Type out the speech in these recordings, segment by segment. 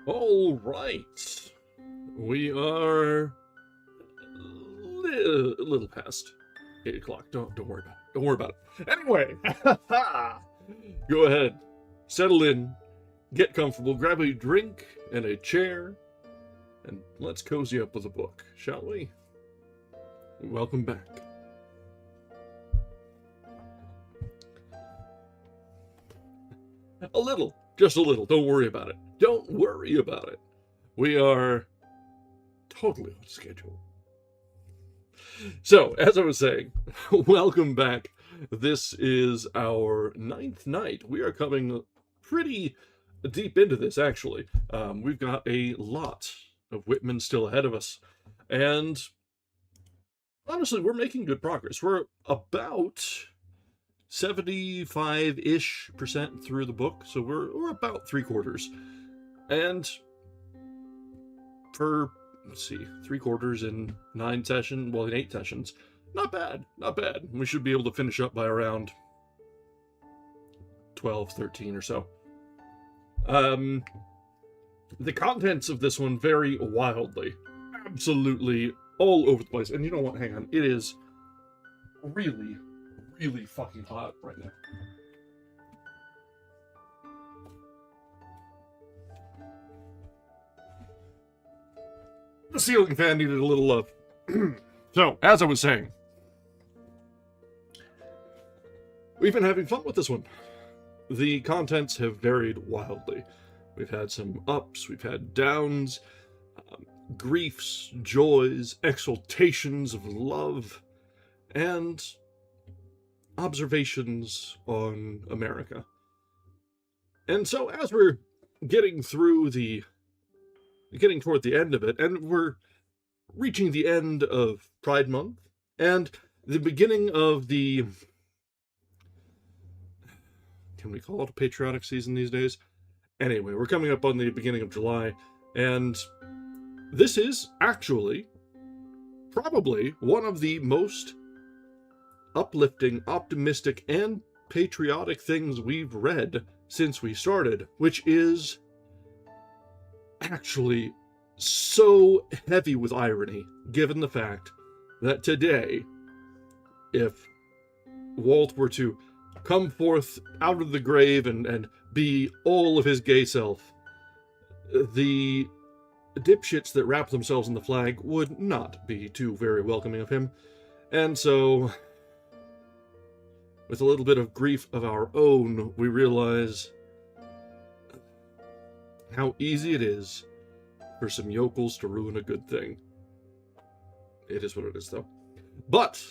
All right. We are a little past 8 o'clock. Don't worry about it. Don't worry about it. Anyway, go ahead, settle in, get comfortable, grab a drink and a chair, and let's cozy up with a book, shall we? Welcome back. A little, just a little. Don't worry about it. Don't worry about it. We are totally on schedule. So, as I was saying, welcome back. This is our 9th night. We are coming pretty deep into this, actually. We've got a lot of Whitman still ahead of us. And honestly, we're making good progress. We're about 75-ish% through the book, so we're about 3/4. And for, let's see, 3/4 in 9 sessions, well, in 8 sessions, not bad, not bad. We should be able to finish up by around 12, 13 or so. The contents of this one vary wildly, absolutely all over the place. And you know what, hang on, it is really, really fucking hot right now. The ceiling fan needed a little love. So, as I was saying, we've been having fun with this one. The contents have varied wildly. We've had some ups, we've had downs, griefs, joys, exaltations of love, and observations on America. And so as we're getting toward the end of it, and we're reaching the end of Pride Month, and the beginning of the, can we call it a patriotic season these days? Anyway, we're coming up on the beginning of July, and this is actually probably one of the most uplifting, optimistic, and patriotic things we've read since we started, which is actually so heavy with irony, given the fact that today, if Walt were to come forth out of the grave and be all of his gay self, the dipshits that wrap themselves in the flag would not be too very welcoming of him. And so, with a little bit of grief of our own, we realize how easy it is for some yokels to ruin a good thing. It is what it is, though. But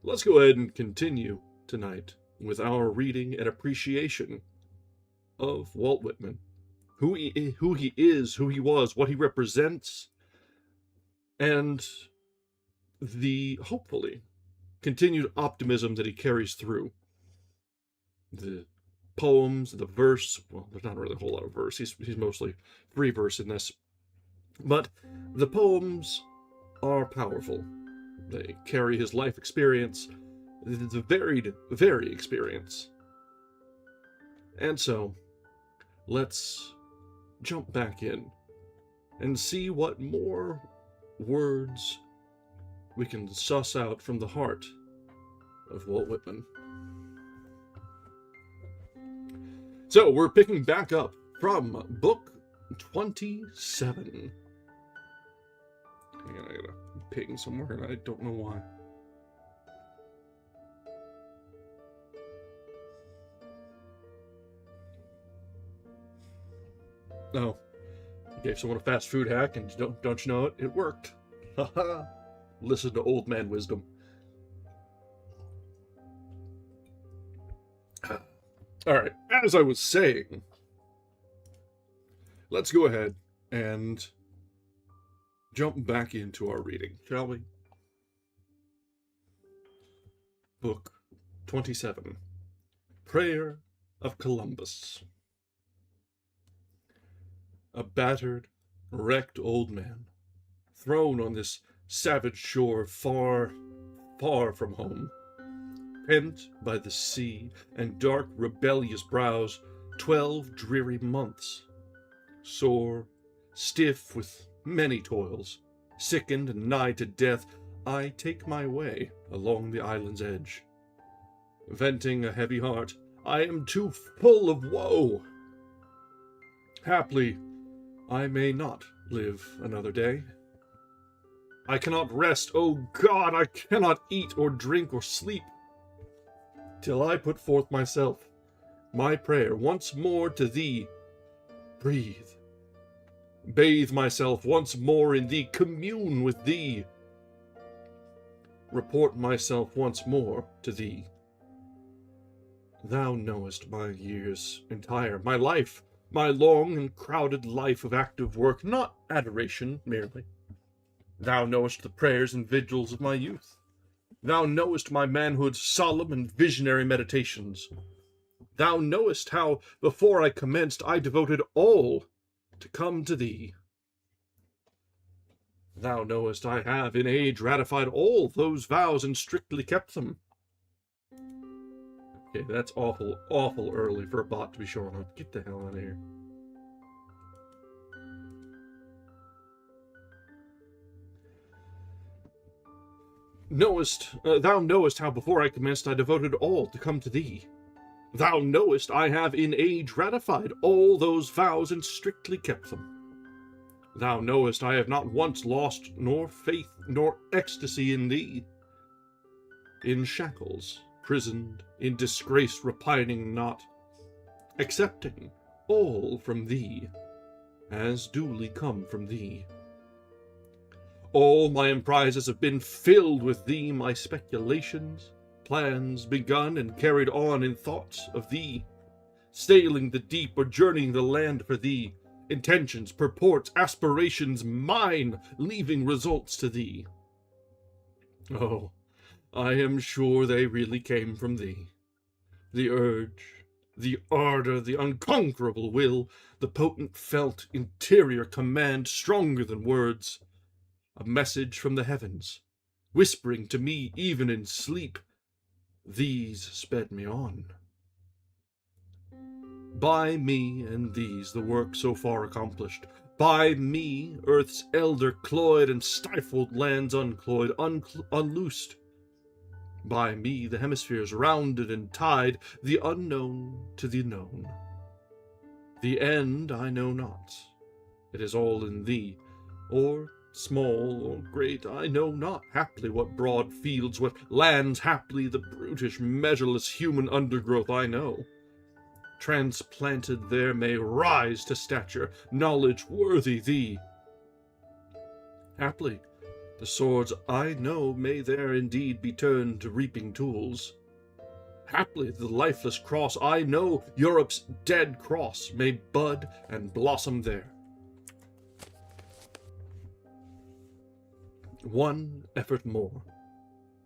let's go ahead and continue tonight with our reading and appreciation of Walt Whitman. Who he is, who he was, what he represents, and the, hopefully, continued optimism that he carries through. The poems, the verse, well, there's not really a whole lot of verse, he's mostly free verse in this, but the poems are powerful. They carry his life experience, the varied experience. And so, let's jump back in and see what more words we can suss out from the heart of Walt Whitman. So, we're picking back up from book 27. Hang on, I gotta ping somewhere and I don't know why. Oh, gave someone a fast food hack, and don't you know it? It worked. Haha. Listen to old man wisdom. All right, as I was saying, let's go ahead and jump back into our reading, shall we? Book 27. Prayer of Columbus. A battered, wrecked old man, thrown on this savage shore far, far from home, pent by the sea and dark rebellious brows, 12 dreary months, sore, stiff with many toils, sickened and nigh to death, I take my way along the island's edge. Venting a heavy heart, I am too full of woe. Haply, I may not live another day. I cannot rest, O God, I cannot eat or drink or sleep, till I put forth myself, my prayer once more to Thee. Breathe. Bathe myself once more in Thee, commune with Thee. Report myself once more to Thee. Thou knowest my years entire, my life, my long and crowded life of active work, not adoration merely. Thou knowest the prayers and vigils of my youth. Thou knowest my manhood's solemn and visionary meditations. Thou knowest how, before I commenced, I devoted all to come to Thee. Thou knowest I have in age ratified all those vows and strictly kept them. Okay, that's awful, awful early for a bot to be showing up. Get the hell out of here. Thou knowest how before I commenced I devoted all to come to Thee. Thou knowest I have in age ratified all those vows and strictly kept them. Thou knowest I have not once lost nor faith nor ecstasy in Thee. In shackles, prisoned, in disgrace repining not, accepting all from Thee, as duly come from Thee. All my emprises have been filled with Thee, my speculations, plans begun and carried on in thoughts of Thee, sailing the deep or journeying the land for Thee, intentions, purports, aspirations mine, leaving results to Thee. Oh, I am sure they really came from Thee. The urge, the ardor, the unconquerable will, the potent felt interior command stronger than words, a message from the heavens, whispering to me even in sleep, these sped me on. By me and these the work so far accomplished, by me earth's elder cloyed and stifled lands uncloyed, unloosed, by me the hemispheres rounded and tied, the unknown to the known. The end I know not, it is all in Thee, or small or great, I know not, haply what broad fields, what lands, haply the brutish, measureless human undergrowth I know. Transplanted there may rise to stature, knowledge worthy Thee. Haply the swords I know may there indeed be turned to reaping tools. Haply the lifeless cross I know, Europe's dead cross, may bud and blossom there. One effort more,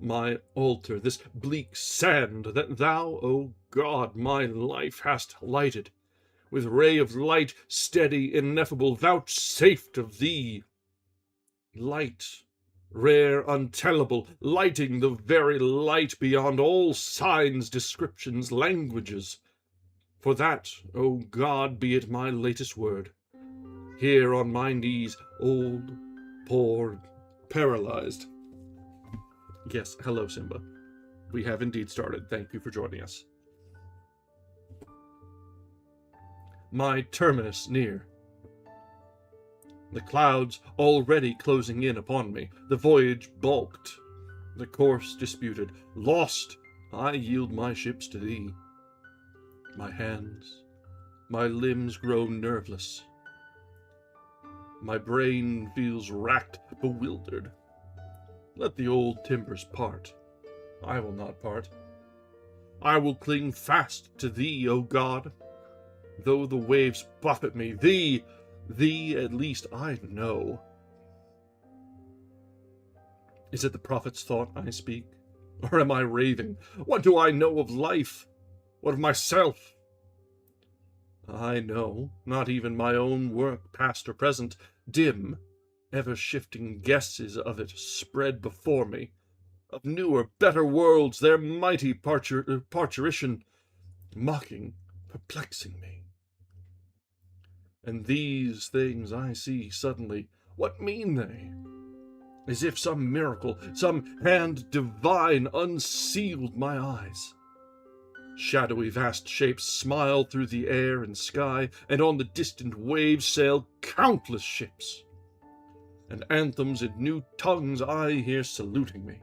my altar, this bleak sand that Thou, O God, my life hast lighted, with ray of light, steady, ineffable, vouchsafed of Thee. Light, rare, untellable, lighting the very light beyond all signs, descriptions, languages. For that, O God, be it my latest word. Here on my knees, old, poor, paralyzed. Yes, hello, Simba. We have indeed started. Thank you for joining us. My terminus near. The clouds already closing in upon me. The voyage balked. The course disputed. Lost, I yield my ships to Thee. My hands, my limbs grow nerveless. My brain feels racked, bewildered. Let the old timbers part. I will not part. I will cling fast to Thee, O God. Though the waves buffet me, Thee at least I know. Is it the prophet's thought I speak? Or am I raving? What do I know of life? What of myself? I know not even my own work, past or present. Dim, ever-shifting guesses of it spread before me, of newer, better worlds, their mighty parturition, mocking, perplexing me. And these things I see suddenly, what mean they? As if some miracle, some hand divine unsealed my eyes. Shadowy vast shapes smile through the air and sky, and on the distant waves sail countless ships. And anthems in new tongues I hear saluting me.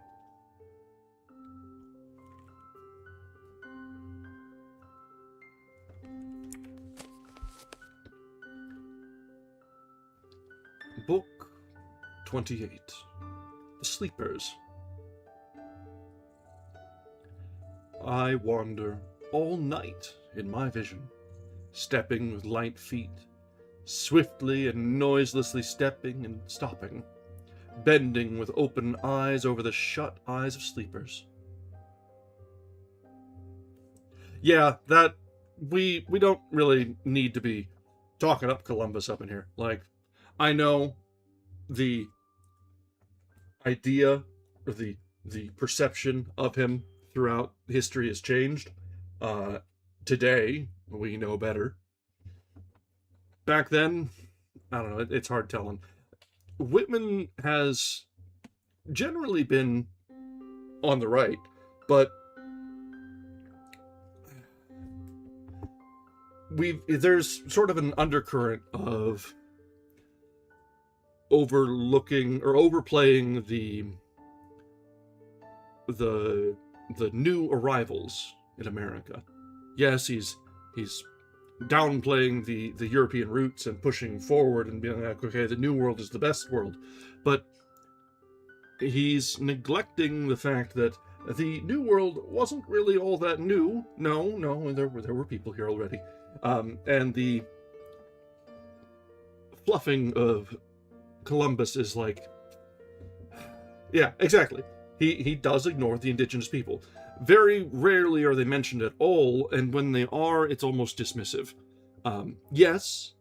Book 28. The Sleepers. I wander all night in my vision, stepping with light feet, swiftly and noiselessly stepping and stopping, bending with open eyes over the shut eyes of sleepers. Yeah, that we don't really need to be talking up Columbus up in here. Like, I know the idea or the perception of him throughout history has changed. Today, we know better. Back then, I don't know, it's hard telling. Whitman has generally been on the right, but there's sort of an undercurrent of overlooking or overplaying the new arrivals in America. Yes, he's downplaying the European roots and pushing forward and being like, okay, the New World is the best world, but he's neglecting the fact that the New World wasn't really all that new. No, there were people here already, and the fluffing of Columbus is like, yeah, exactly. He does ignore the indigenous people. Very rarely are they mentioned at all, and when they are, it's almost dismissive. Yes,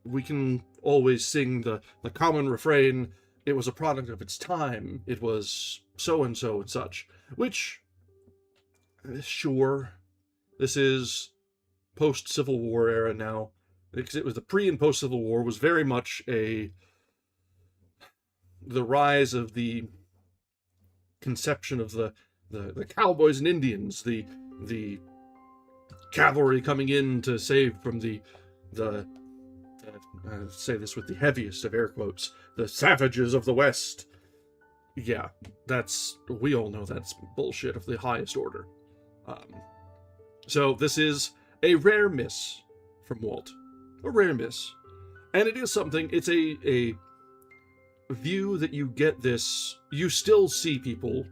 we can always sing the common refrain, it was a product of its time, it was so-and-so and such, which, sure, this is post-Civil War era now, because it was the pre- and post-Civil War was very much the rise of the conception of the cowboys and Indians, the cavalry coming in to save from the say this with the heaviest of air quotes, the savages of the West. Yeah, we all know that's bullshit of the highest order. So this is a rare miss from Walt. A rare miss. And it is something, it's a view that you get this, you still see people,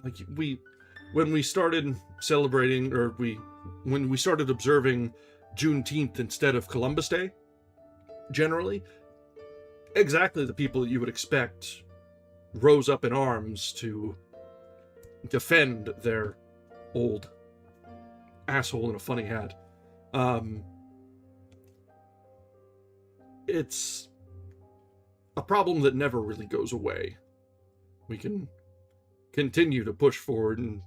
like when we started celebrating, or when we started observing Juneteenth instead of Columbus Day, generally, exactly the people that you would expect rose up in arms to defend their old asshole in a funny hat. It's a problem that never really goes away. We can continue to push forward and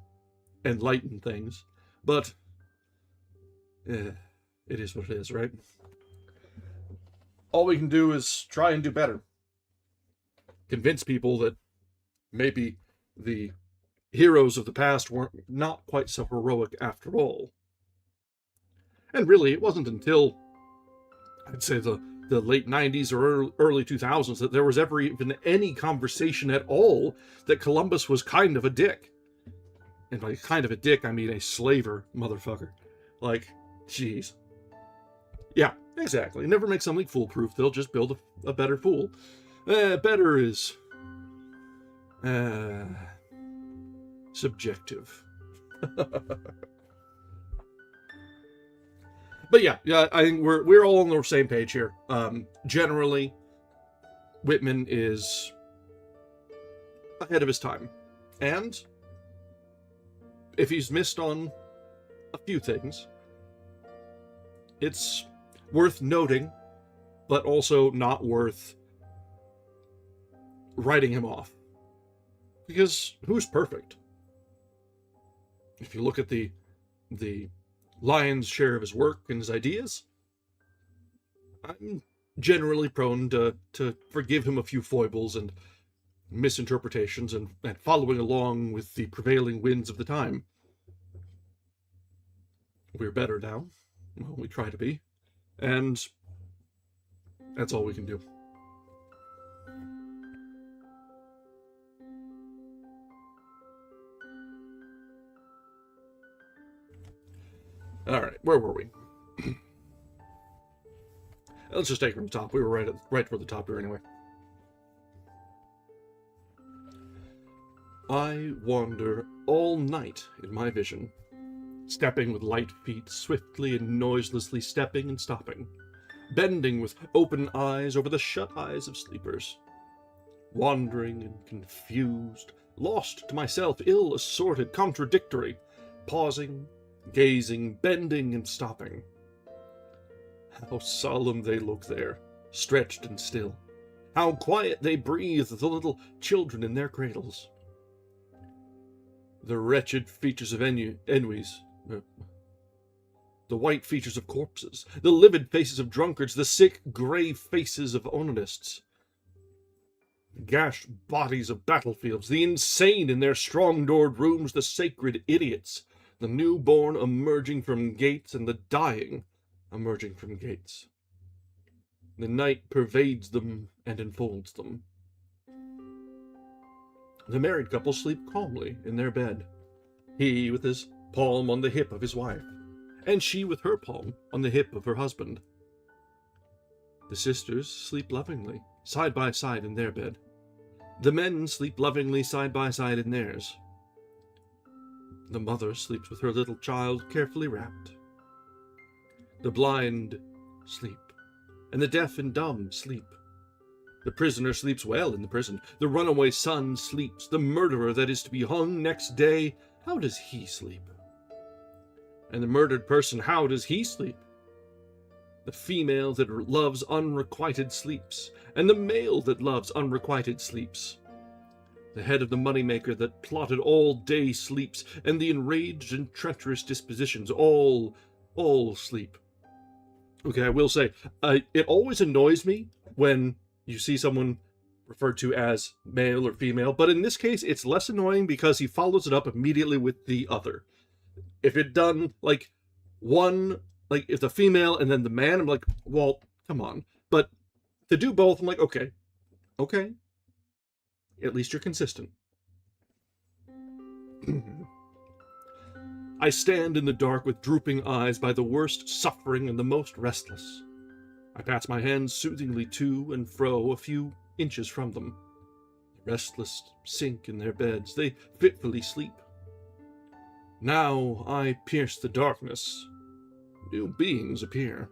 enlighten things, but it is what it is, right? All we can do is try and do better. Convince people that maybe the heroes of the past weren't not quite so heroic after all. And really, it wasn't until, I'd say, the late 90s or early 2000s that there was ever even any conversation at all that Columbus was kind of a dick. And by kind of a dick, I mean a slaver motherfucker. Like, jeez. Yeah, exactly. Never make something foolproof. They'll just build a better fool. Better is subjective. But yeah, I think we're all on the same page here. Generally, Whitman is ahead of his time, and if he's missed on a few things, it's worth noting, but also not worth writing him off. Because who's perfect? If you look at the lion's share of his work and his ideas, I'm generally prone to forgive him a few foibles and misinterpretations and following along with the prevailing winds of the time. We're better now. Well, we try to be. And that's all we can do. All right, where were we? Let's just take it from the top. We were right toward the top here anyway. I wander all night in my vision, stepping with light feet, swiftly and noiselessly stepping and stopping, bending with open eyes over the shut eyes of sleepers, wandering and confused, lost to myself, ill-assorted, contradictory, pausing, gazing, bending and stopping. How solemn they look there, stretched and still. How quiet they breathe, the little children in their cradles. The wretched features of ennuis, the white features of corpses, the livid faces of drunkards, the sick, grey faces of onanists, the gashed bodies of battlefields, the insane in their strong-doored rooms, the sacred idiots, the newborn emerging from gates, and the dying emerging from gates. The night pervades them and enfolds them. The married couple sleep calmly in their bed, he with his palm on the hip of his wife, and she with her palm on the hip of her husband. The sisters sleep lovingly, side by side in their bed. The men sleep lovingly side by side in theirs. The mother sleeps with her little child carefully wrapped. The blind sleep, and the deaf and dumb sleep. The prisoner sleeps well in the prison. The runaway son sleeps. The murderer that is to be hung next day, how does he sleep? And the murdered person, how does he sleep? The female that loves unrequited sleeps, and the male that loves unrequited sleeps. The head of the moneymaker that plotted all day sleeps, and the enraged and treacherous dispositions all sleep. Okay, I will say, it always annoys me when you see someone referred to as male or female, but in this case, it's less annoying because he follows it up immediately with the other. If it done, like, one, like, if the female and then the man, I'm like, well, come on. But to do both, I'm like, okay. At least you're consistent. I stand in the dark with drooping eyes by the worst suffering and the most restless. I pass my hands soothingly to and fro a few inches from them. The restless sink in their beds. They fitfully sleep. Now I pierce the darkness. New beings appear.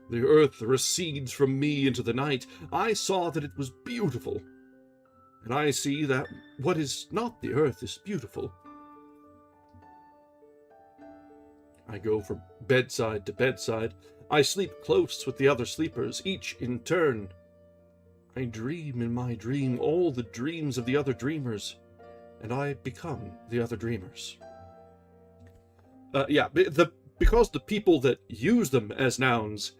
The earth recedes from me into the night. I saw that it was beautiful. And I see that what is not the earth is beautiful. I go from bedside to bedside. I sleep close with the other sleepers, each in turn. I dream in my dream all the dreams of the other dreamers, and I become the other dreamers. Because the people that use them as nouns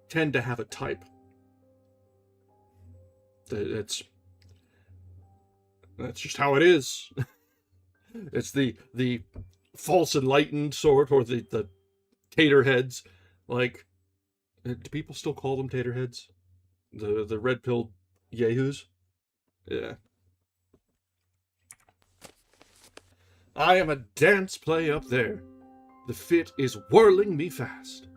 tend to have a type. That's just how it is. It's the false enlightened sort, or the taterheads. Like, do people still call them taterheads? The red-pilled yahoos? Yeah. I am a dance play up there. The fit is whirling me fast.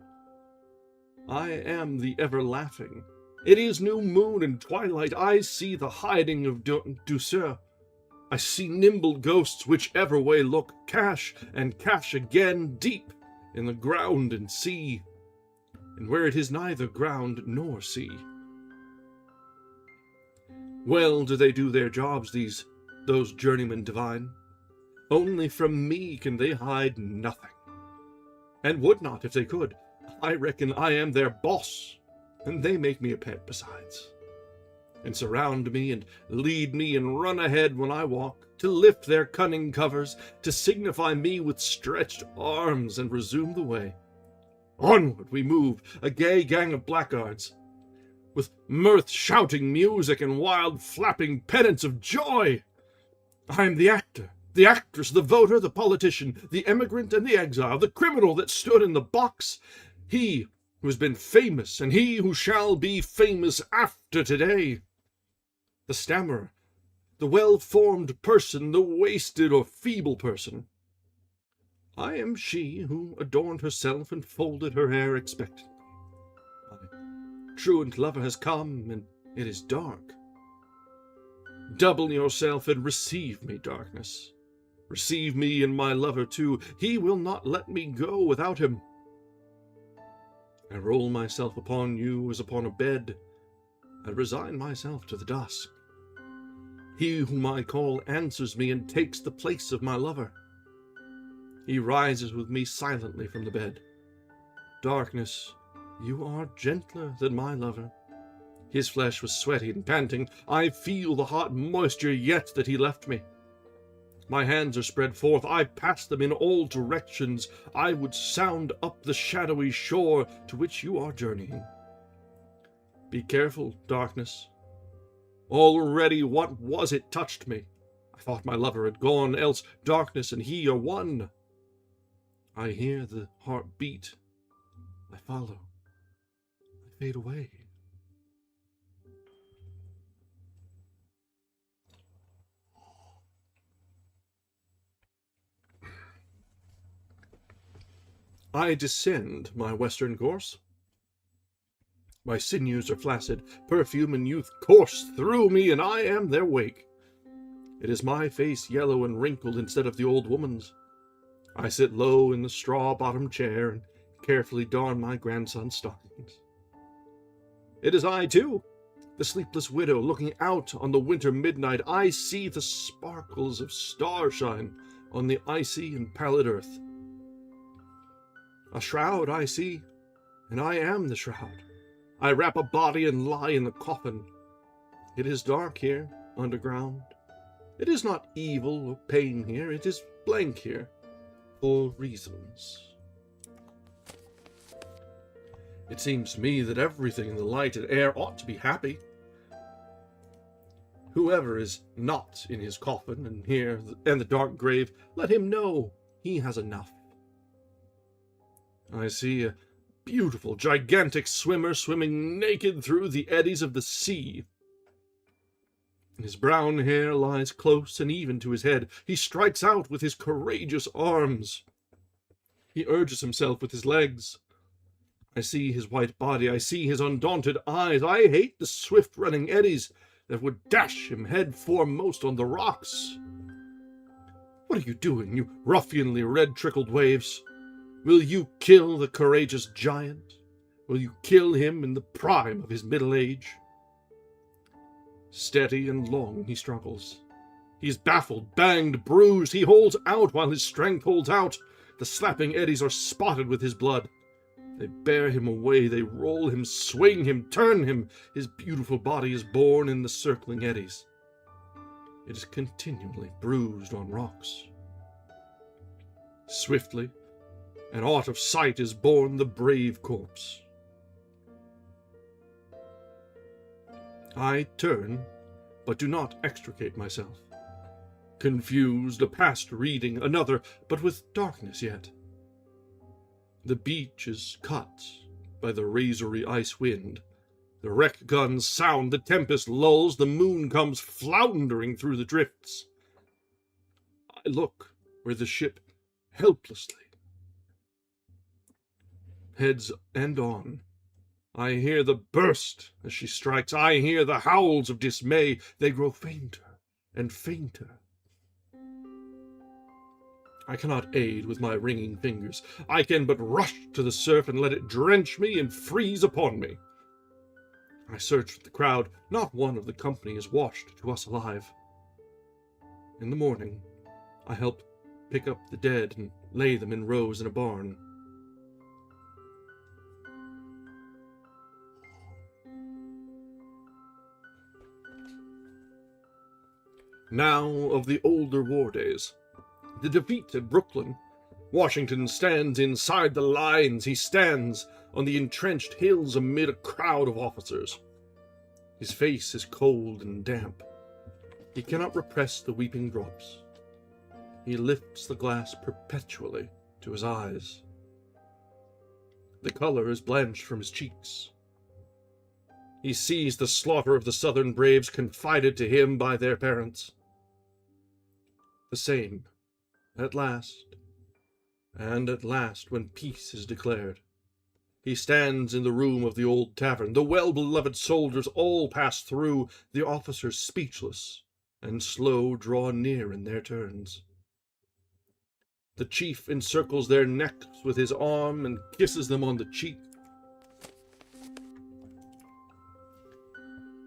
I am the ever-laughing. It is new moon and twilight. I see the hiding of douceur. I see nimble ghosts whichever way look, cache and cache again deep in the ground and sea, and where it is neither ground nor sea. Well do they do their jobs, those journeymen divine. Only from me can they hide nothing, and would not if they could. I reckon I am their boss, and they make me a pet besides, and surround me and lead me and run ahead when I walk, to lift their cunning covers, to signify me with stretched arms and resume the way. Onward we move, a gay gang of blackguards, with mirth, shouting, music, and wild flapping pennants of joy. I am the actor, the actress, the voter, the politician, the emigrant and the exile, the criminal that stood in the box, he who has been famous and he who shall be famous after today, the stammerer, the well-formed person, the wasted or feeble person. I am she who adorned herself and folded her hair expectantly. My truant lover has come, and it is dark. Double yourself and receive me, darkness. Receive me and my lover too. He will not let me go without him. I roll myself upon you as upon a bed. I resign myself to the dusk. He whom I call answers me and takes the place of my lover. He rises with me silently from the bed. Darkness, you are gentler than my lover. His flesh was sweaty and panting. I feel the hot moisture yet that he left me. My hands are spread forth. I pass them in all directions. I would sound up the shadowy shore to which you are journeying. Be careful, darkness. Already what was it touched me? I thought my lover had gone, else darkness and he are one. I hear the heart beat. I follow. I fade away. I descend my western course. My sinews are flaccid, perfume and youth course through me, and I am their wake. It is my face yellow and wrinkled instead of the old woman's. I sit low in the straw-bottomed chair and carefully darn my grandson's stockings. It is I, too, the sleepless widow, looking out on the winter midnight. I see the sparkles of starshine on the icy and pallid earth. A shroud I see, and I am the shroud. I wrap a body and lie in the coffin. It is dark here, underground. It is not evil or pain here. It is blank here, for reasons. It seems to me that everything in the light and air ought to be happy. Whoever is not in his coffin and here and the dark grave, let him know he has enough. I see a beautiful, gigantic swimmer swimming naked through the eddies of the sea. His brown hair lies close and even to his head. He strikes out with his courageous arms. He urges himself with his legs. I see his white body. I see his undaunted eyes. I hate the swift-running eddies that would dash him head foremost on the rocks. What are you doing, you ruffianly red-trickled waves? Will you kill the courageous giant? Will you kill him in the prime of his middle age? Steady and long he struggles. He is baffled, banged, bruised. He holds out while his strength holds out. The slapping eddies are spotted with his blood. They bear him away. They roll him, swing him, turn him. His beautiful body is borne in the circling eddies. It is continually bruised on rocks. Swiftly, and out of sight is borne the brave corpse. I turn, but do not extricate myself. Confused, a past reading, another, but with darkness yet. The beach is cut by the razory ice wind. The wreck guns sound, the tempest lulls, the moon comes floundering through the drifts. I look where the ship helplessly heads end on. I hear the burst as she strikes. I hear the howls of dismay. They grow fainter and fainter. I cannot aid with my ringing fingers. I can but rush to the surf and let it drench me and freeze upon me. I search the crowd. Not one of the company is washed to us alive. In the morning, I help pick up the dead and lay them in rows in a barn. Now of the older war days. The defeat at Brooklyn. Washington stands inside the lines. He stands on the entrenched hills amid a crowd of officers. His face is cold and damp. He cannot repress the weeping drops. He lifts the glass perpetually to his eyes. The color is blanched from his cheeks. He sees the slaughter of the Southern braves confided to him by their parents. The same, at last, and at last when peace is declared. He stands in the room of the old tavern. The well-beloved soldiers all pass through, the officers speechless and slow draw near in their turns. The chief encircles their necks with his arm and kisses them on the cheek.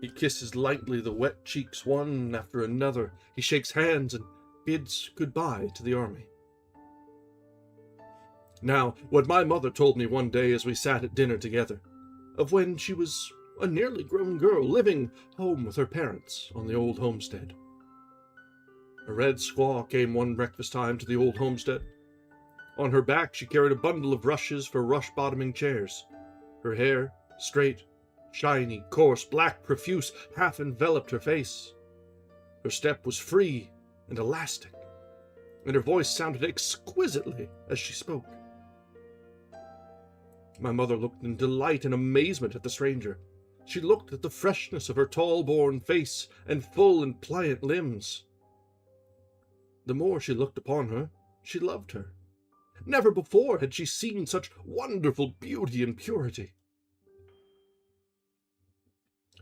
He kisses lightly the wet cheeks one after another. He shakes hands and bids goodbye to the army. Now, what my mother told me one day as we sat at dinner together, of when she was a nearly grown girl living home with her parents on the old homestead. A red squaw came one breakfast time to the old homestead. On her back she carried a bundle of rushes for rush-bottoming chairs. Her hair, straight, shiny, coarse, black, profuse, half enveloped her face. Her step was free and elastic, and her voice sounded exquisitely as she spoke. My mother looked in delight and amazement at the stranger. She looked at the freshness of her tall-born face and full and pliant limbs. The more she looked upon her, she loved her. Never before had she seen such wonderful beauty and purity.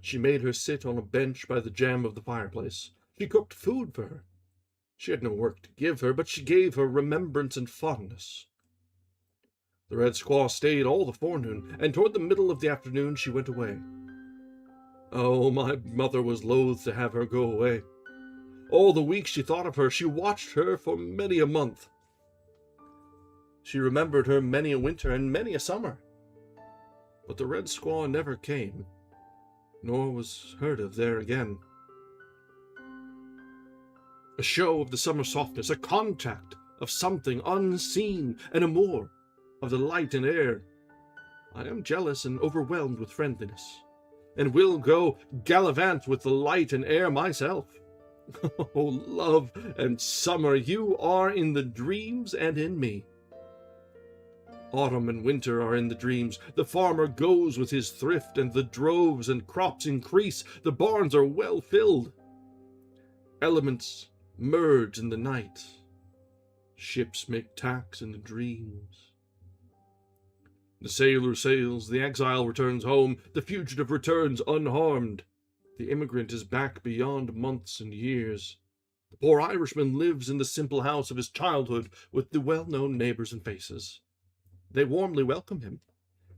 She made her sit on a bench by the jamb of the fireplace. She cooked food for her. She had no work to give her, but she gave her remembrance and fondness. The red squaw stayed all the forenoon, and toward the middle of the afternoon she went away. Oh, my mother was loath to have her go away. All the week she thought of her. She watched her for many a month. She remembered her many a winter and many a summer. But the red squaw never came, nor was heard of there again. A show of the summer softness, a contact of something unseen, an amour of the light and air. I am jealous and overwhelmed with friendliness, and will go gallivant with the light and air myself. Oh, love and summer, you are in the dreams and in me. Autumn and winter are in the dreams. The farmer goes with his thrift, and the droves and crops increase. The barns are well filled. Elements merge in the night. Ships make tacks in the dreams. The sailor sails, the exile returns home, the fugitive returns unharmed. The immigrant is back beyond months and years. The poor Irishman lives in the simple house of his childhood with the well-known neighbors and faces. They warmly welcome him.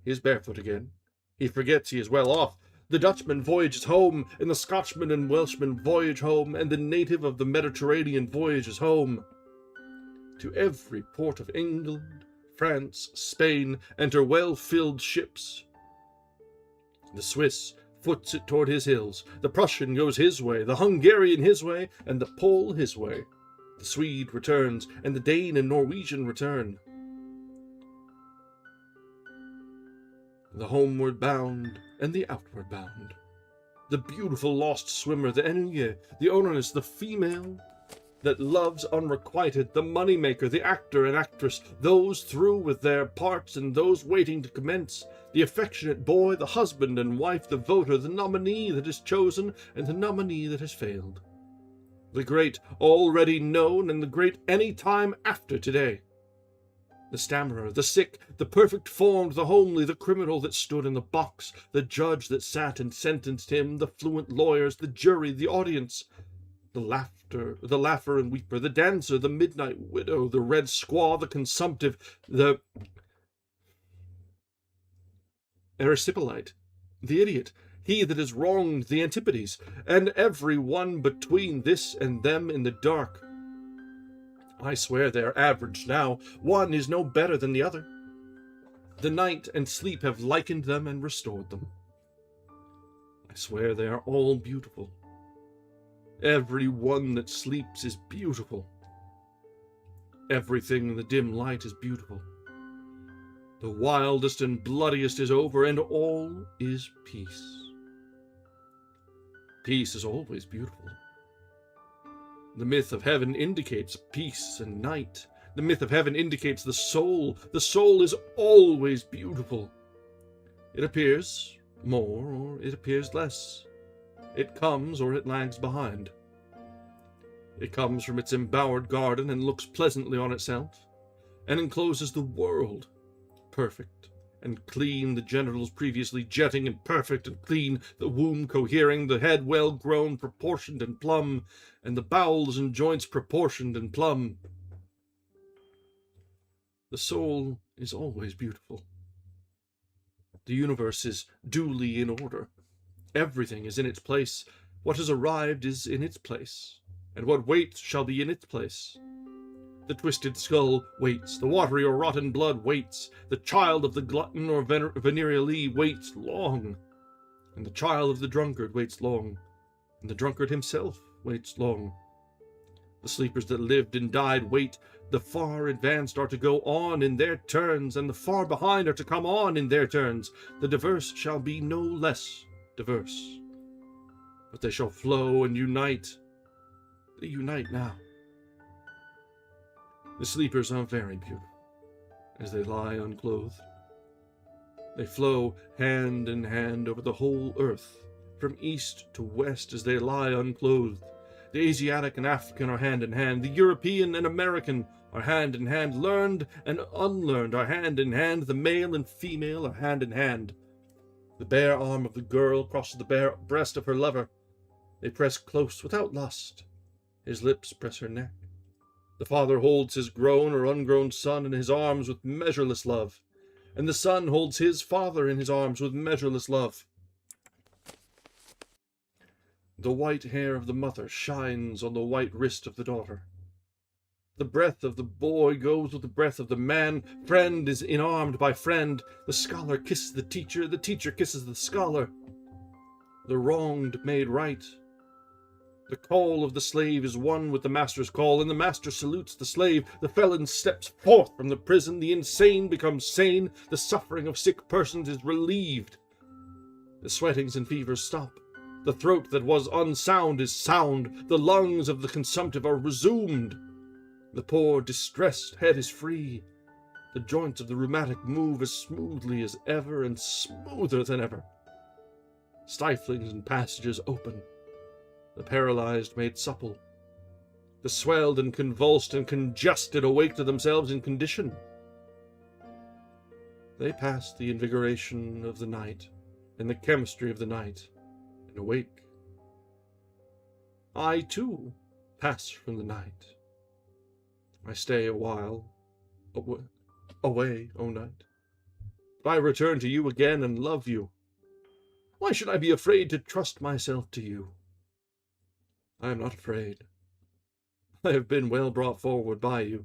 He is barefoot again. He forgets he is well off. The Dutchman voyages home, and the Scotchman and Welshman voyage home, and the native of the Mediterranean voyages home. To every port of England, France, Spain, enter well-filled ships. The Swiss foots it toward his hills. The Prussian goes his way, the Hungarian his way, and the Pole his way. The Swede returns, and the Dane and Norwegian return. The homeward bound and the outward bound. The beautiful lost swimmer, the ennuyé, the ownerless, the female that loves unrequited, the money-maker, the actor and actress, those through with their parts and those waiting to commence, the affectionate boy, the husband and wife, the voter, the nominee that is chosen, and the nominee that has failed. The great already known and the great any time after today. The stammerer, the sick, the perfect-formed, the homely, the criminal that stood in the box, the judge that sat and sentenced him, the fluent lawyers, the jury, the audience, the laugher and weeper, the dancer, the midnight widow, the red squaw, the consumptive, the erysipolite, the idiot, he that is wronged, the antipodes, and every one between this and them in the dark. I swear they're average now. One is no better than the other. The night and sleep have likened them and restored them. I swear they are all beautiful. Every one that sleeps is beautiful. Everything in the dim light is beautiful. The wildest and bloodiest is over, and all is peace. Peace is always beautiful. The myth of heaven indicates peace and night. The myth of heaven indicates the soul. The soul is always beautiful. It appears more or it appears less. It comes or it lags behind. It comes from its embowered garden and looks pleasantly on itself, and encloses the world, perfect and clean, the genitals previously jetting and perfect and clean, the womb cohering, the head well grown, proportioned and plumb, and the bowels and joints proportioned and plumb. The soul is always beautiful. The universe is duly in order. Everything is in its place. What has arrived is in its place, and what waits shall be in its place. The twisted skull waits, the watery or rotten blood waits, the child of the glutton or venereally waits long, and the child of the drunkard waits long, and the drunkard himself waits long. The sleepers that lived and died wait, the far advanced are to go on in their turns, and the far behind are to come on in their turns. The diverse shall be no less diverse, but they shall flow and unite. They unite now. The sleepers are very beautiful, as they lie unclothed. They flow hand in hand over the whole earth, from east to west as they lie unclothed. The Asiatic and African are hand in hand. The European and American are hand in hand. Learned and unlearned are hand in hand. The male and female are hand in hand. The bare arm of the girl crosses the bare breast of her lover. They press close without lust. His lips press her neck. The father holds his grown or ungrown son in his arms with measureless love, and the son holds his father in his arms with measureless love. The white hair of the mother shines on the white wrist of the daughter. The breath of the boy goes with the breath of the man. Friend is enarmed by friend. The scholar kisses the teacher kisses the scholar. The wronged made right. The call of the slave is one with the master's call, and the master salutes the slave. The felon steps forth from the prison. The insane becomes sane. The suffering of sick persons is relieved. The sweatings and fevers stop. The throat that was unsound is sound. The lungs of the consumptive are resumed. The poor distressed head is free. The joints of the rheumatic move as smoothly as ever and smoother than ever. Stiflings and passages open. The paralyzed made supple. The swelled and convulsed and congested awake to themselves in condition. They pass the invigoration of the night and the chemistry of the night and awake. I, too, pass from the night. I stay a while away, O night. But I return to you again and love you. Why should I be afraid to trust myself to you? I am not afraid. I have been well brought forward by you.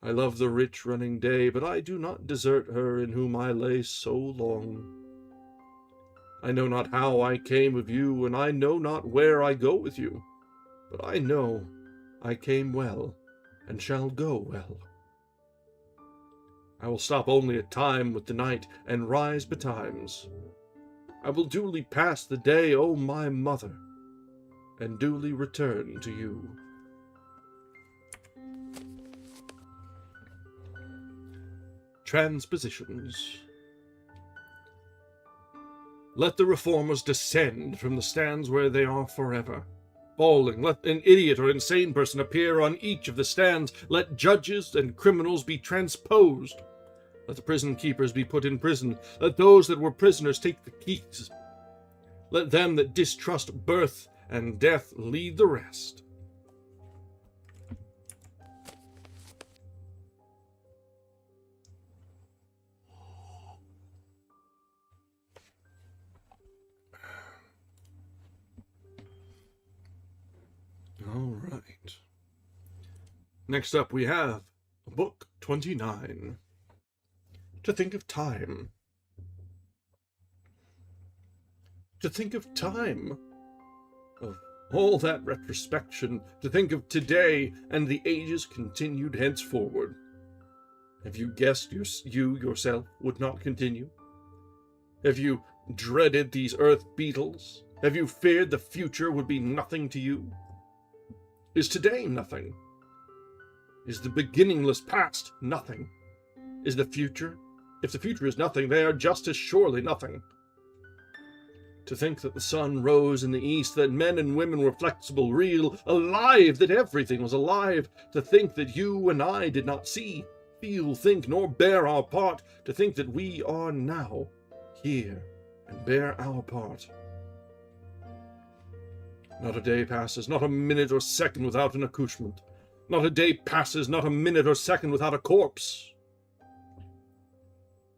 I love the rich running day, but I do not desert her in whom I lay so long. I know not how I came of you, and I know not where I go with you, but I know I came well, and shall go well. I will stop only at time with the night, and rise betimes. I will duly pass the day, O my mother, and duly return to you. Transpositions. Let the reformers descend from the stands where they are forever. Bawling, let an idiot or insane person appear on each of the stands. Let judges and criminals be transposed. Let the prison keepers be put in prison. Let those that were prisoners take the keys. Let them that distrust birth and death lead the rest. All right. Next up we have Book 29. To think of time. To think of time. Of all that retrospection, to think of today and the ages continued henceforward. Have you guessed you yourself would not continue? Have you dreaded these earth beetles? Have you feared the future would be nothing to you? Is today nothing? Is the beginningless past nothing? Is the future? If the future is nothing, they are just as surely nothing. To think that the sun rose in the east, that men and women were flexible, real, alive, that everything was alive. To think that you and I did not see, feel, think, nor bear our part. To think that we are now here and bear our part. Not a day passes, not a minute or second without an accouchement. Not a day passes, not a minute or second without a corpse.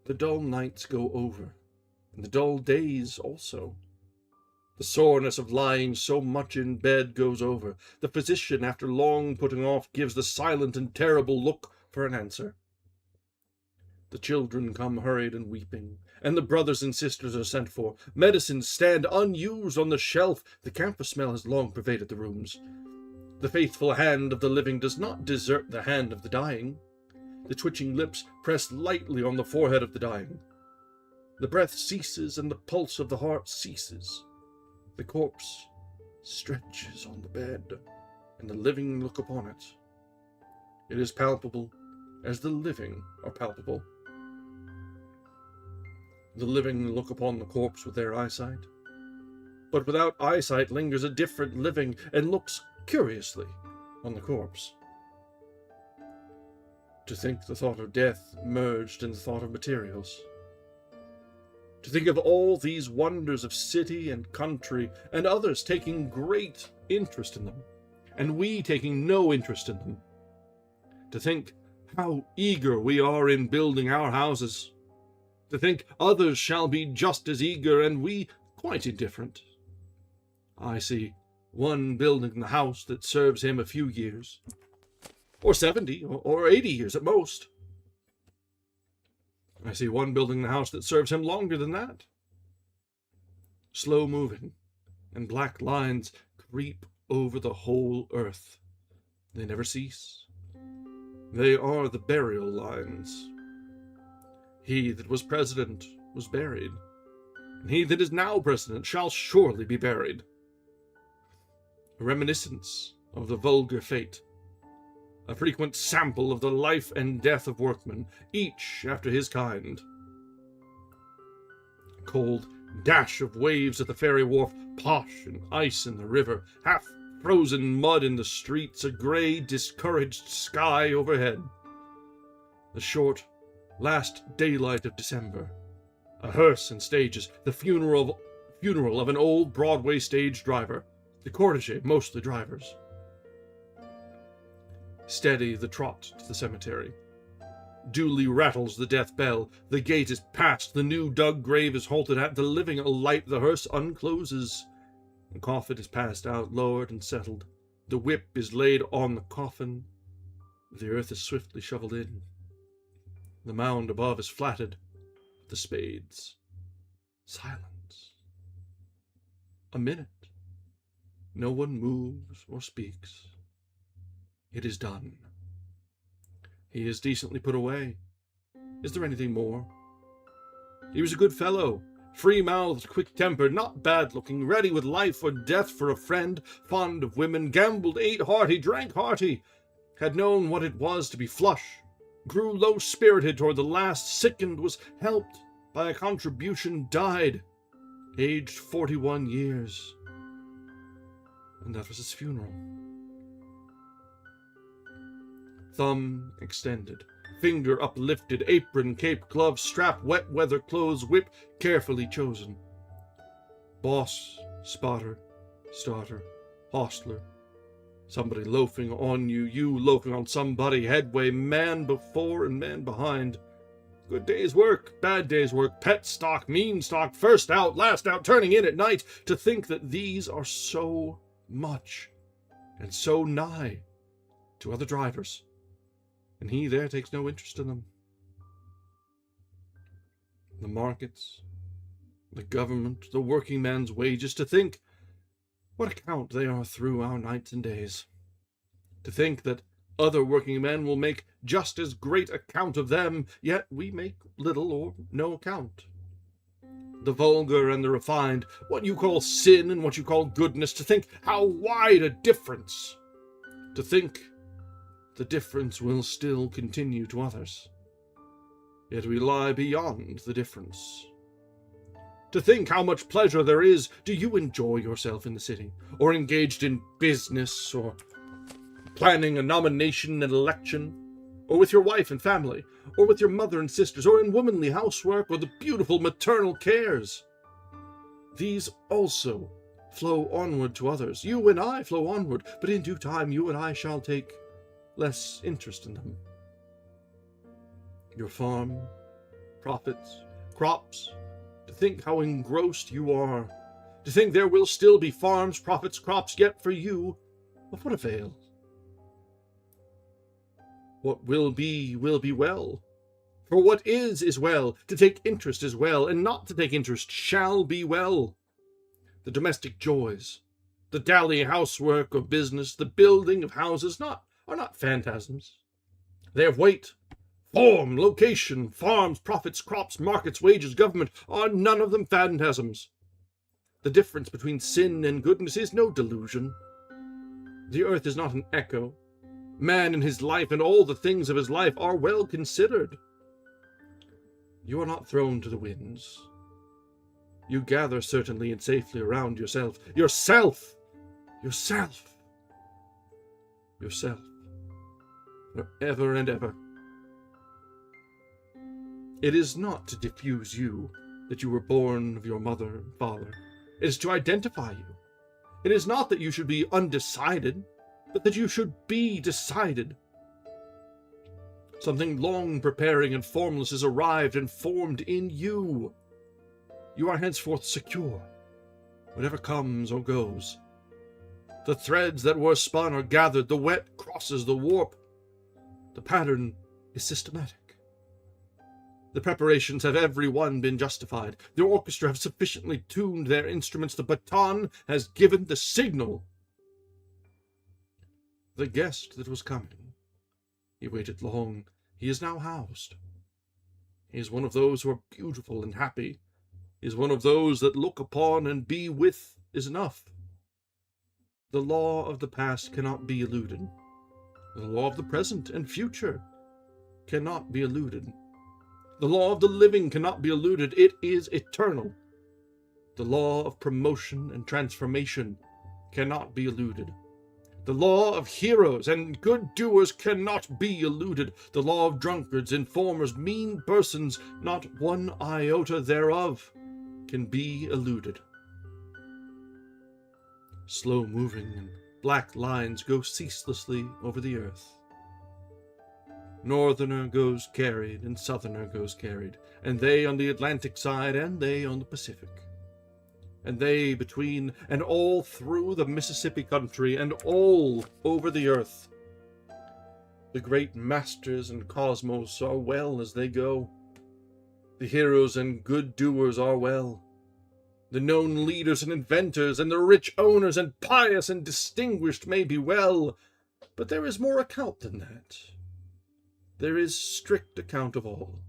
The dull nights go over, and the dull days also. The soreness of lying so much in bed goes over. The physician, after long putting off, gives the silent and terrible look for an answer. The children come hurried and weeping, and the brothers and sisters are sent for. Medicines stand unused on the shelf. The camphor smell has long pervaded the rooms. The faithful hand of the living does not desert the hand of the dying. The twitching lips press lightly on the forehead of the dying. The breath ceases, and the pulse of the heart ceases. The corpse stretches on the bed, and the living look upon it. It is palpable as the living are palpable. The living look upon the corpse with their eyesight, but without eyesight lingers a different living, and looks curiously on the corpse. To think the thought of death merged in the thought of materials. To think of all these wonders of city and country, and others taking great interest in them, and we taking no interest in them. To think how eager we are in building our houses. To think others shall be just as eager, and we quite indifferent. I see one building the house that serves him a few years, or 70, or 80 years at most. I see one building the house that serves him longer than that. Slow moving, and black lines creep over the whole earth. They never cease. They are the burial lines. He that was president was buried, and he that is now president shall surely be buried. A reminiscence of the vulgar fate, a frequent sample of the life and death of workmen, each after his kind. A cold dash of waves at the ferry wharf, posh and ice in the river, half-frozen mud in the streets, a grey, discouraged sky overhead. The short, last daylight of December, a hearse and stages, the funeral of an old Broadway stage driver, the cortege mostly drivers. Steady the trot to the cemetery. Duly rattles the death bell. The gate is passed. The new dug grave is halted at. The living alight. The hearse uncloses. The coffin is passed out, lowered and settled. The whip is laid on the coffin. The earth is swiftly shoveled in. The mound above is flatted with the spades. Silence. A minute. No one moves or speaks. It is done. He is decently put away. Is there anything more? He was a good fellow, free-mouthed, quick-tempered, not bad-looking, ready with life or death for a friend, fond of women, gambled, ate hearty, drank hearty, had known what it was to be flush, grew low-spirited toward the last, sickened, was helped by a contribution, died, aged 41 years. And that was his funeral. Thumb extended, finger uplifted, apron, cape, glove, strap, wet weather clothes, whip carefully chosen. Boss, spotter, starter, hostler. Somebody loafing on you, you loafing on somebody, headway, man before and man behind. Good day's work, bad day's work, pet stock, mean stock, first out, last out, turning in at night. To think that these are so much and so nigh to other drivers, and he there takes no interest in them. The markets, the government, the working man's wages, to think what account they are through our nights and days. To think that other working men will make just as great account of them, yet we make little or no account. The vulgar and the refined, what you call sin and what you call goodness, to think how wide a difference. To think the difference will still continue to others. Yet we lie beyond the difference. To think how much pleasure there is. Do you enjoy yourself in the city, or engaged in business, or planning a nomination and election, or with your wife and family, or with your mother and sisters, or in womanly housework, or the beautiful maternal cares? These also flow onward to others. You and I flow onward, but in due time you and I shall take less interest in them. Your farm, profits, crops, to think how engrossed you are, to think there will still be farms, profits, crops, yet for you, of what avail? What will be well. For what is well. To take interest is well, and not to take interest shall be well. The domestic joys, the daily housework of business, the building of houses are not phantasms. They have weight, form, location, farms, profits, crops, markets, wages, government, are none of them phantasms. The difference between sin and goodness is no delusion. The earth is not an echo. Man and his life and all the things of his life are well considered. You are not thrown to the winds. You gather certainly and safely around yourself. Yourself! Forever and ever. It is not to diffuse you that you were born of your mother and father. It is to identify you. It is not that you should be undecided, but that you should be decided. Something long preparing and formless is arrived and formed in you. You are henceforth secure, whatever comes or goes. The threads that were spun are gathered, the wet crosses the warp. The pattern is systematic. The preparations have every one been justified. The orchestra have sufficiently tuned their instruments. The baton has given the signal. The guest that was coming, he waited long. He is now housed. He is one of those who are beautiful and happy. He is one of those that look upon and be with is enough. The law of the past cannot be eluded. The law of the present and future cannot be eluded. The law of the living cannot be eluded. It is eternal. The law of promotion and transformation cannot be eluded. The law of heroes and good doers cannot be eluded. The law of drunkards, informers, mean persons, not one iota thereof can be eluded. Slow-moving and black lines go ceaselessly over the earth. Northerner goes carried, and southerner goes carried, and they on the Atlantic side, and they on the Pacific, and they between, and all through the Mississippi country, and all over the earth. The great masters and cosmos are well as they go. The heroes and good doers are well. The known leaders and inventors, and the rich owners, and pious and distinguished may be well, but there is more account than that. There is strict account of all.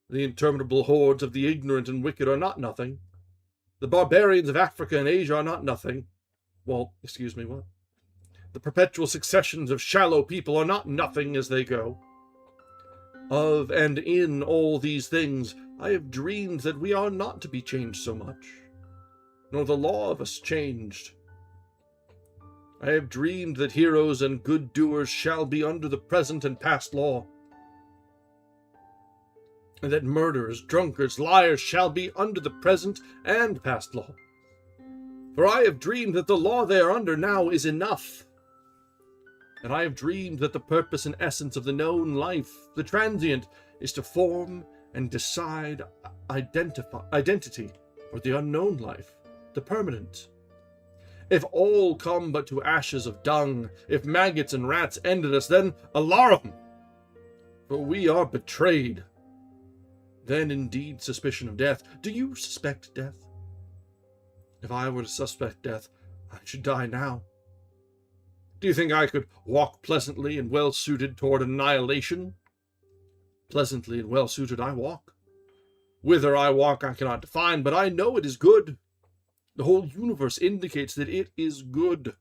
The interminable hordes of the ignorant and wicked are not nothing. The barbarians of Africa and Asia are not nothing. What? The perpetual successions of shallow people are not nothing as they go. Of and in all these things, I have dreamed that we are not to be changed so much, nor the law of us changed. I have dreamed that heroes and good doers shall be under the present and past law, and that murderers, drunkards, liars shall be under the present and past law. For I have dreamed that the law they are under now is enough, and I have dreamed that the purpose and essence of the known life, the transient, is to form and decide identity for the unknown life, the permanent. If all come but to ashes of dung, if maggots and rats ended us, then alarum! For we are betrayed. Then indeed suspicion of death. Do you suspect death? If I were to suspect death, I should die now. Do you think I could walk pleasantly and well-suited toward annihilation? Pleasantly and well-suited I walk. Whither I walk I cannot define, but I know it is good. The whole universe indicates that it is good.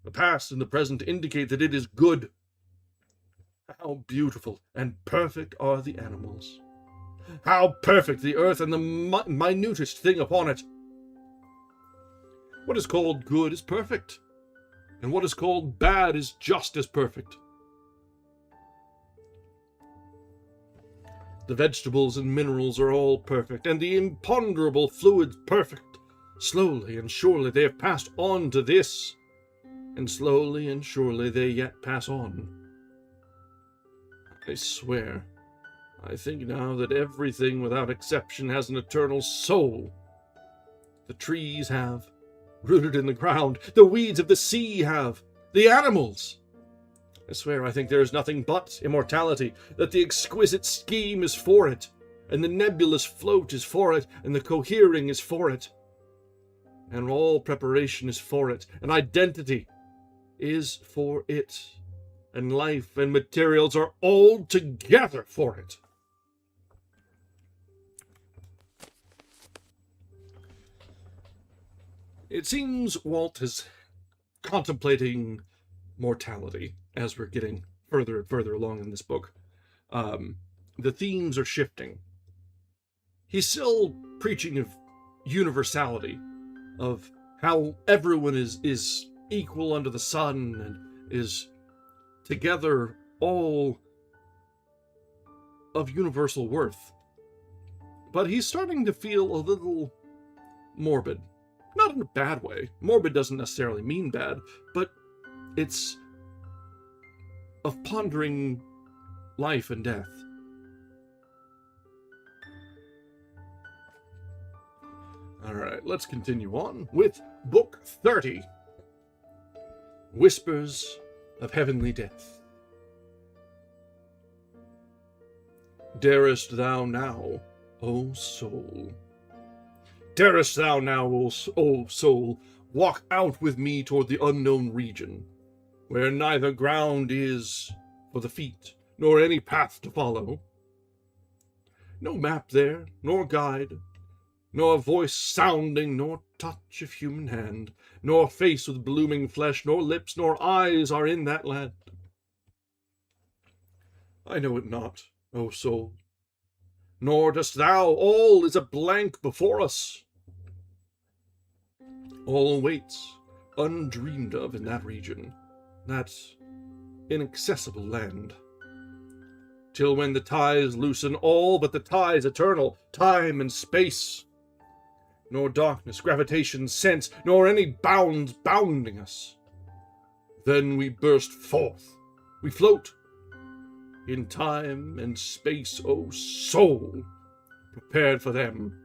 The past and the present indicate that it is good. How beautiful and perfect are the animals. How perfect the earth and the minutest thing upon it. What is called good is perfect, and what is called bad is just as perfect. The vegetables and minerals are all perfect, and the imponderable fluids perfect. Slowly and surely they have passed on to this, and slowly and surely they yet pass on. I swear, I think now that everything without exception has an eternal soul. The trees have, rooted in the ground, the weeds of the sea have, the animals. I swear I think there is nothing but immortality, that the exquisite scheme is for it, and the nebulous float is for it, and the cohering is for it, and all preparation is for it, and identity is for it, and life and materials are all together for it. It seems Walt is contemplating mortality as we're getting further and further along in this book. The themes are shifting. He's still preaching of universality, of how everyone is equal under the sun and is together all of universal worth. But he's starting to feel a little morbid. Not in a bad way. Morbid doesn't necessarily mean bad, but it's of pondering life and death. Alright, let's continue on with Book 30. Whispers of Heavenly Death. Darest thou now, O soul? Darest thou now, O soul, walk out with me toward the unknown region, where neither ground is for the feet, nor any path to follow? No map there, nor guide, nor voice sounding, nor touch of human hand, nor face with blooming flesh, nor lips, nor eyes are in that land. I know it not, O soul, nor dost thou. All is a blank before us. All awaits, undreamed of in that region, that inaccessible land. Till when the ties loosen all but the ties eternal, time and space, nor darkness, gravitation, sense, nor any bounds bounding us. Then we burst forth, we float, in time and space, O soul, prepared for them,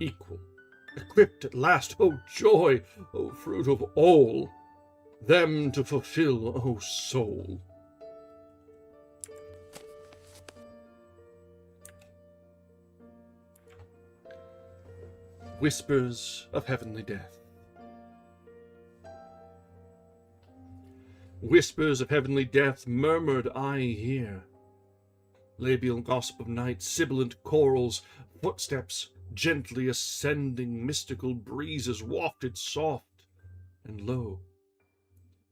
equal, equipped at last, O joy, O fruit of all, them to fulfill, O soul. Whispers of Heavenly Death. Whispers of heavenly death murmured I hear. Labial gossip of night, sibilant chorals, footsteps gently ascending, mystical breezes wafted soft and low.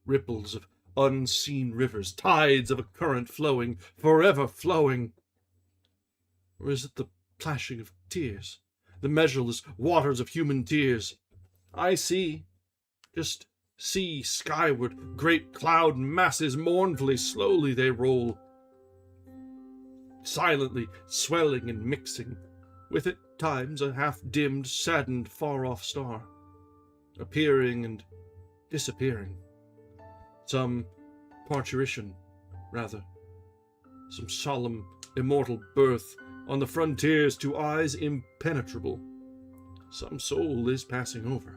Ripples of unseen rivers, tides of a current flowing, forever flowing. Or is it the plashing of tears, the measureless waters of human tears? I see, just see skyward, great cloud masses mournfully, slowly they roll, silently swelling and mixing, with at times a half-dimmed, saddened, far-off star, appearing and disappearing. Some parturition, rather, some solemn, immortal birth on the frontiers to eyes impenetrable. Some soul is passing over.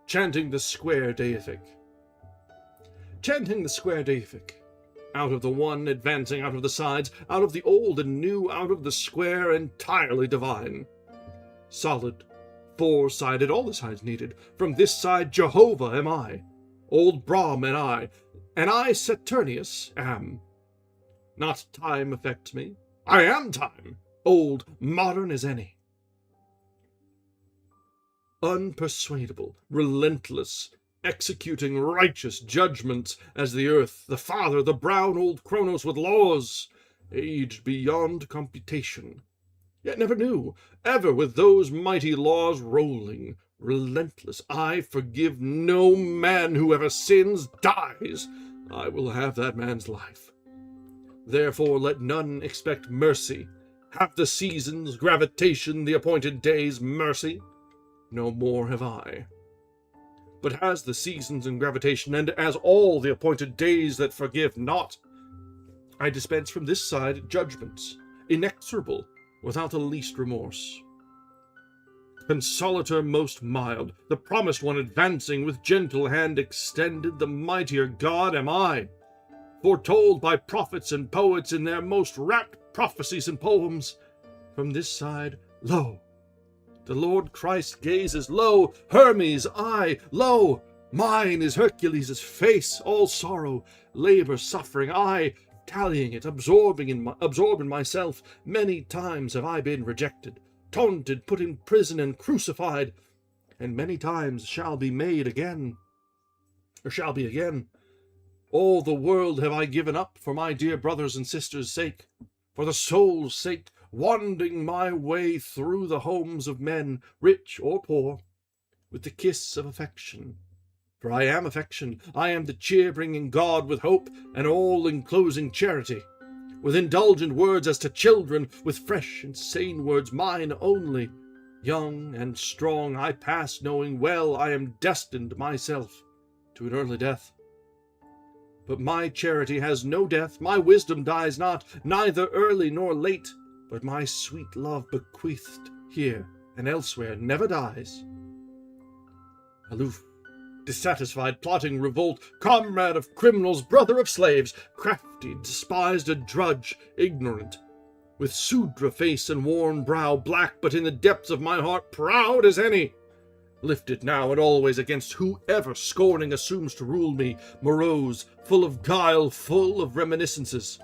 chanting the square deific. Chanting the square deific. Out of the one, advancing out of the sides, out of the old and new, out of the square, entirely divine. Solid, four-sided, all the sides needed. From this side Jehovah am I, old Brahm and I Saturnius am. Not time affects me, I am time, old, modern as any. Unpersuadable, relentless, executing righteous judgments as the earth, the father, the brown old Chronos with laws, aged beyond computation, yet never new, ever with those mighty laws rolling, relentless. I forgive no man who ever sins, dies. I will have that man's life. Therefore let none expect mercy. Have the seasons, gravitation, the appointed days, mercy? No more have I. But as the seasons and gravitation, and as all the appointed days that forgive not, I dispense from this side judgments, inexorable, without the least remorse. Consolator most mild, the promised one advancing with gentle hand extended, the mightier God am I, foretold by prophets and poets in their most rapt prophecies and poems. From this side, lo, the Lord Christ gazes, lo, Hermes, I, lo, mine is Hercules' face, all sorrow, labor, suffering, I, tallying it, absorbed in myself. Many times have I been rejected, taunted, put in prison, and crucified, and many times shall be again. All the world have I given up for my dear brothers and sisters' sake, for the soul's sake, wanding my way through the homes of men, rich or poor, with the kiss of affection. For I am affection, I am the cheer-bringing God with hope and all-enclosing charity, with indulgent words as to children, with fresh and sane words, mine only. Young and strong I pass, knowing well I am destined myself to an early death. But my charity has no death, my wisdom dies not, neither early nor late, but my sweet love bequeathed here and elsewhere never dies. Aloof, dissatisfied, plotting revolt, comrade of criminals, brother of slaves, crafty, despised, a drudge, ignorant, with Sudra face and worn brow, black, but in the depths of my heart proud as any, lifted now and always against whoever scorning assumes to rule me, morose, full of guile, full of reminiscences,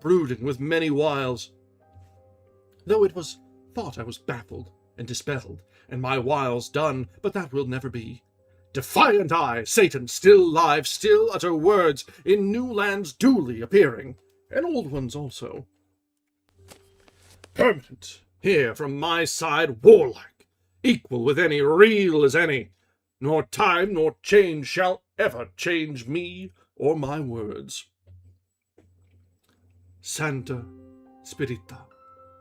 brooding with many wiles, though it was thought I was baffled and dispelled, and my wiles done, but that will never be. Defiant I, Satan, still live, still utter words, in new lands duly appearing, and old ones also. Permanent, here from my side, warlike, equal with any, real as any, nor time nor change shall ever change me or my words. Santa Spirita,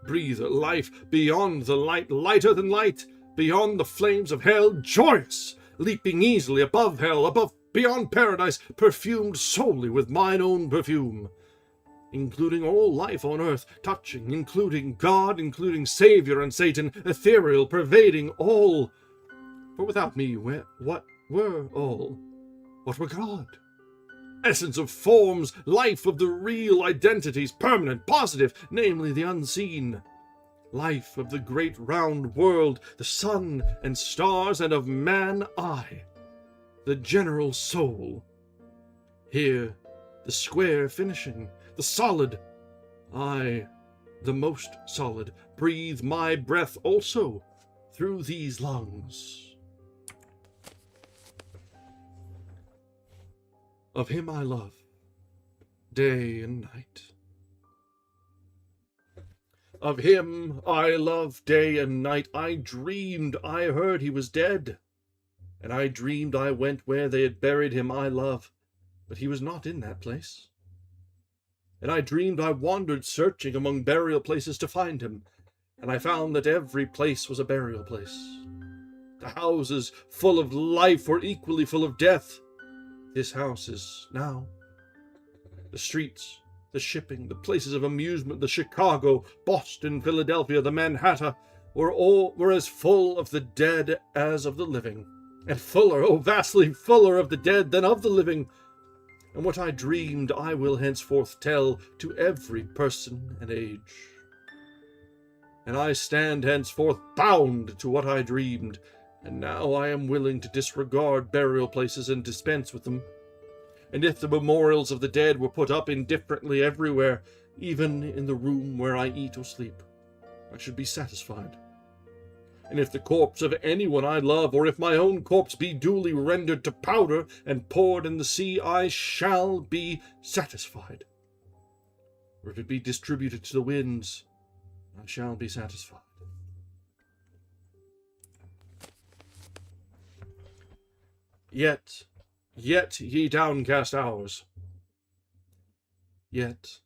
breather, life, beyond the light, lighter than light, beyond the flames of hell, joyous, leaping easily above hell, beyond paradise, perfumed solely with mine own perfume, including all life on earth, touching, including God, including Savior and Satan, ethereal, pervading all. For without me, what were all? What were God? Essence of forms, life of the real identities, permanent, positive, namely the unseen. Life of the great round world, the sun and stars, and of man I, the general soul. Here the square finishing, the solid, I, the most solid, breathe my breath also through these lungs. Of him I love, day and night. Of him I love day and night. I dreamed I heard he was dead, and I dreamed I went where they had buried him I love, but he was not in that place. And I dreamed I wandered searching among burial places to find him, and I found that every place was a burial place. The houses full of life were equally full of death. This house is now. The streets, the shipping, the places of amusement, the Chicago, Boston, Philadelphia, the Manhattan, were as full of the dead as of the living. and fuller, oh, vastly fuller of the dead than of the living. And what I dreamed I will henceforth tell to every person and age. And I stand henceforth bound to what I dreamed, and now I am willing to disregard burial places and dispense with them. And if the memorials of the dead were put up indifferently everywhere, even in the room where I eat or sleep, I should be satisfied. And if the corpse of anyone I love, or if my own corpse be duly rendered to powder and poured in the sea, I shall be satisfied. Or if it be distributed to the winds, I shall be satisfied. Yet, ye downcast hours. Yet,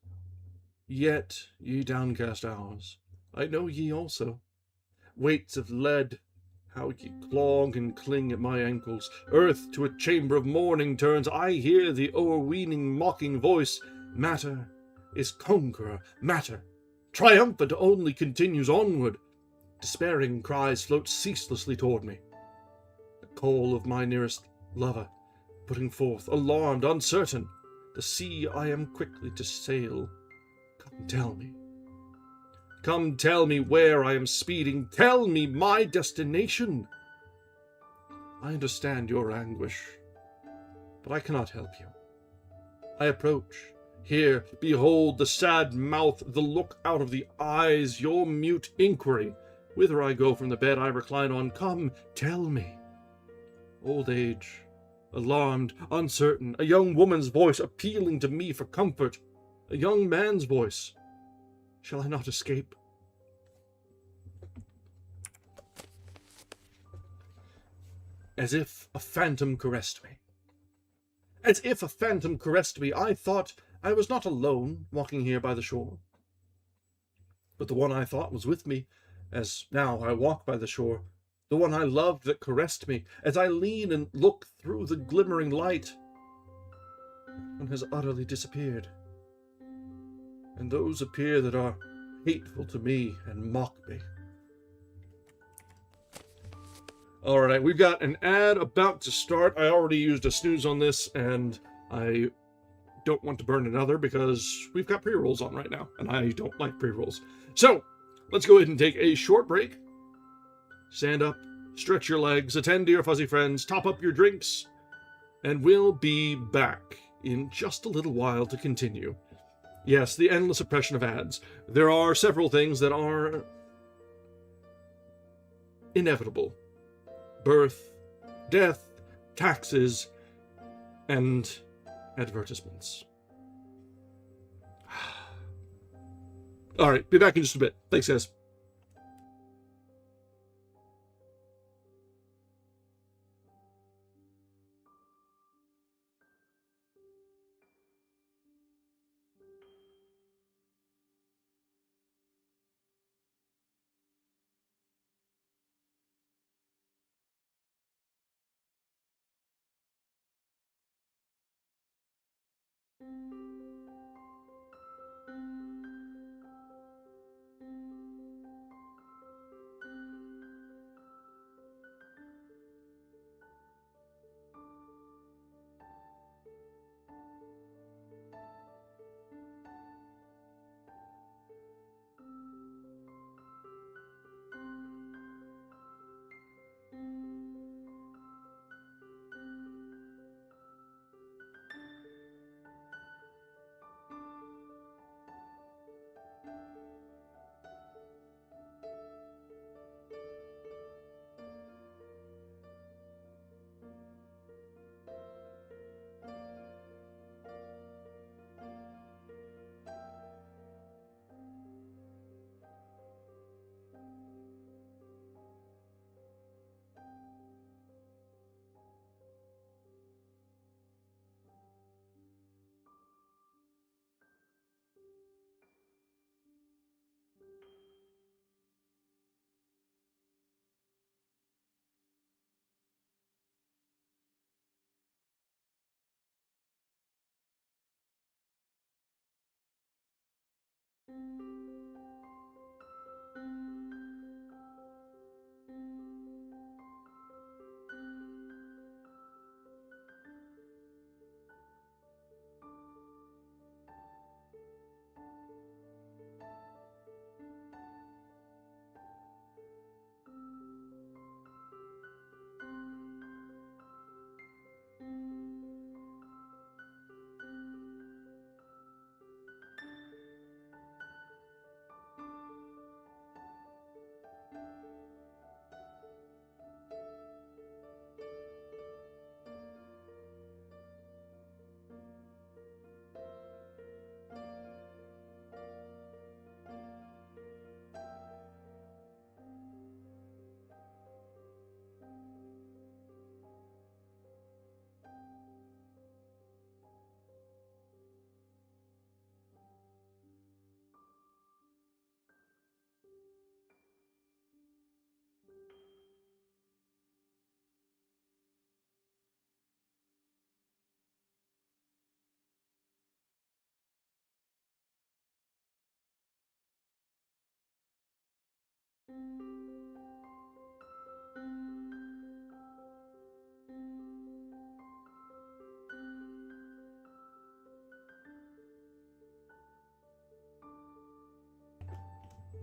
ye downcast hours, I know ye also. Weights of lead, how ye clog and cling at my ankles. Earth to a chamber of mourning turns. I hear the o'erweening mocking voice. Matter is conqueror, matter, triumphant only, continues onward. Despairing cries float ceaselessly toward me. The call of my nearest lover, putting forth, alarmed, uncertain. The sea I am quickly to sail. Come tell me. Come tell me where I am speeding. Tell me my destination. I understand your anguish, but I cannot help you. I approach. Here, behold the sad mouth, the look out of the eyes, your mute inquiry. Whither I go from the bed I recline on, come, tell me. Old age, alarmed, uncertain, a young woman's voice appealing to me for comfort, a young man's voice. Shall I not escape? As if a phantom caressed me. As if a phantom caressed me, I thought I was not alone walking here by the shore. But the one I thought was with me, as now I walk by the shore, the one I loved that caressed me, as I lean and look through the glimmering light, one has utterly disappeared. And those appear that are hateful to me and mock me. All right, we've got an ad about to start. I already used a snooze on this, and I don't want to burn another because we've got pre-rolls on right now, and I don't like pre-rolls. So, let's go ahead and take a short break. Stand up, stretch your legs, attend to your fuzzy friends, top up your drinks, and we'll be back in just a little while to continue. Yes, the endless oppression of ads. There are several things that are inevitable. Birth, death, taxes, and advertisements. All right, be back in just a bit. Thanks, guys.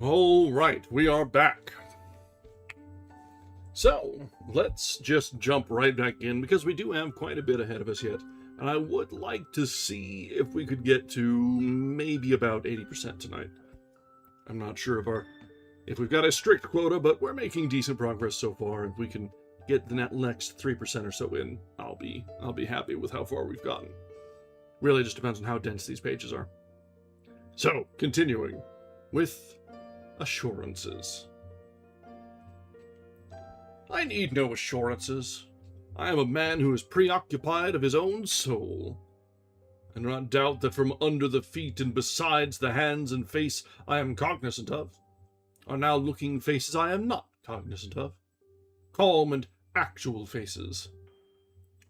All right, we are back. So, let's just jump right back in, because we do have quite a bit ahead of us yet. And I would like to see if we could get to maybe about 80% tonight. I'm not sure if we've got a strict quota, but we're making decent progress so far. If we can get the next 3% or so in, I'll be happy with how far we've gotten. Really just depends on how dense these pages are. So, continuing with assurances. I need no assurances. I am a man who is preoccupied of his own soul. I do not doubt that from under the feet and besides the hands and face I am cognizant of, are now looking faces I am not cognizant of. Calm and actual faces.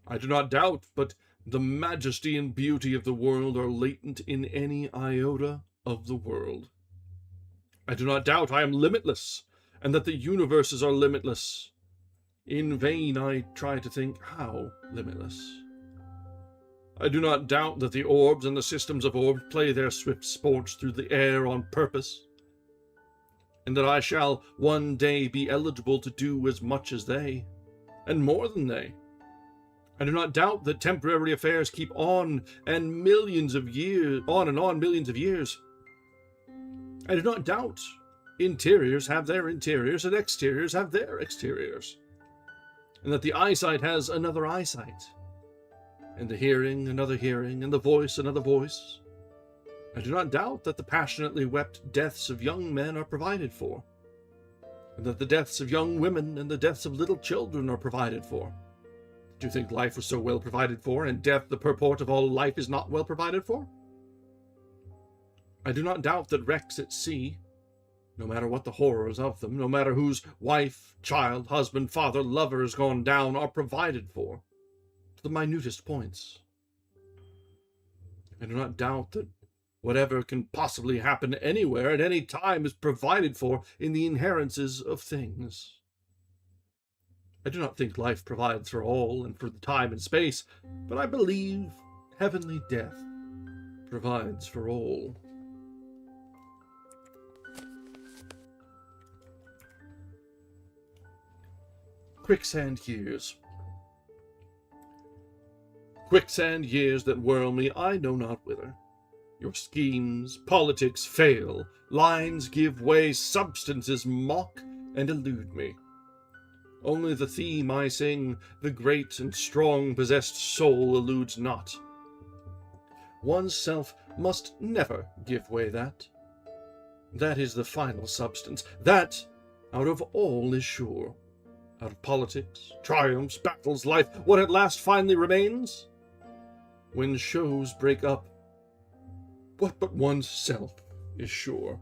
I do not doubt, but the majesty and beauty of the world are latent in any iota of the world. I do not doubt I am limitless, and that the universes are limitless. In vain I try to think how limitless. I do not doubt that the orbs and the systems of orbs play their swift sports through the air on purpose, and that I shall one day be eligible to do as much as they, and more than they. I do not doubt that temporary affairs keep on and millions of years. I do not doubt interiors have their interiors and exteriors have their exteriors, and that the eyesight has another eyesight, and the hearing another hearing, and the voice another voice. I do not doubt that the passionately wept deaths of young men are provided for, and that the deaths of young women and the deaths of little children are provided for. Do you think life was so well provided for, and death, the purport of all life, is not well provided for? I do not doubt that wrecks at sea, no matter what the horrors of them, no matter whose wife, child, husband, father, lover has gone down, are provided for, to the minutest points. I do not doubt that whatever can possibly happen anywhere at any time is provided for in the inherences of things. I do not think life provides for all and for the time and space, but I believe heavenly death provides for all. Quicksand years. Quicksand years that whirl me I know not whither. Your schemes, politics fail, lines give way, substances mock and elude me. Only the theme I sing, the great and strong possessed soul, eludes not. One's self must never give way that. That is the final substance. That out of all is sure. Out of politics, triumphs, battles, life, what at last finally remains? When shows break up, what but one's self is sure?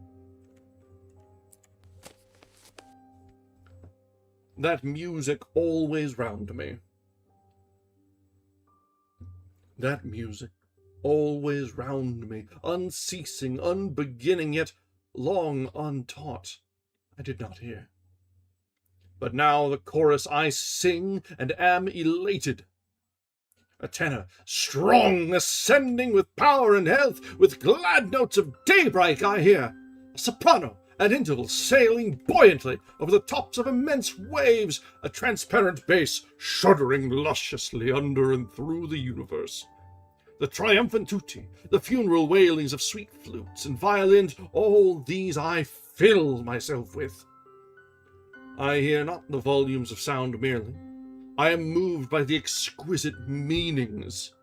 That music always round me. That music always round me, unceasing, unbeginning, yet long untaught, I did not hear. But now the chorus I sing and am elated. A tenor, strong, ascending with power and health, with glad notes of daybreak I hear. A soprano, at intervals, sailing buoyantly over the tops of immense waves. A transparent bass, shuddering lusciously under and through the universe. The triumphant tutti, the funeral wailings of sweet flutes and violins, all these I fill myself with. I hear not the volumes of sound merely. I am moved by the exquisite meanings.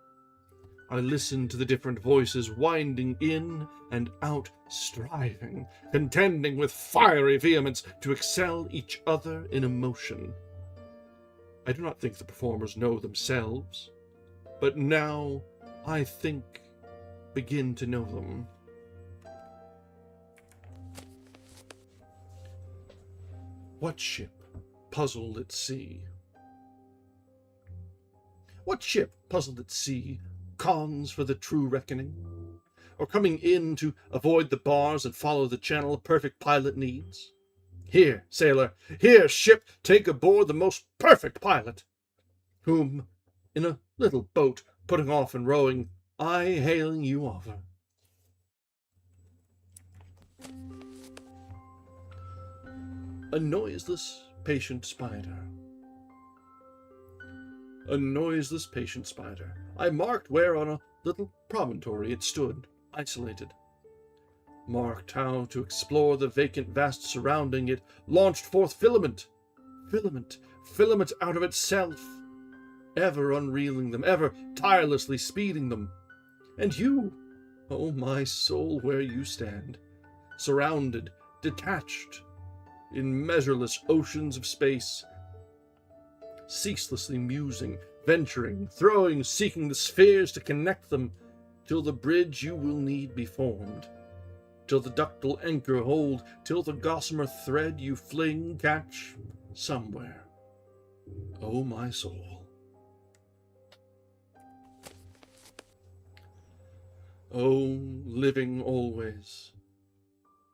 I listen to the different voices winding in and out, striving, contending with fiery vehemence to excel each other in emotion. I do not think the performers know themselves, but now I think begin to know them. What ship puzzled at sea? What ship puzzled at sea cons for the true reckoning? Or coming in to avoid the bars and follow the channel a perfect pilot needs? Here, sailor, here, ship, take aboard the most perfect pilot, whom, in a little boat, putting off and rowing, I hailing you offer. A noiseless, patient spider. A noiseless, patient spider. I marked where on a little promontory it stood, isolated. Marked how to explore the vacant vast surrounding it, launched forth filament, filament out of itself, ever unreeling them, ever tirelessly speeding them. And you, oh my soul, where you stand, surrounded, detached, in measureless oceans of space, ceaselessly musing, venturing, throwing, seeking the spheres to connect them, till the bridge you will need be formed, till the ductile anchor hold, till the gossamer thread you fling catch somewhere. Oh, my soul. Oh, living always,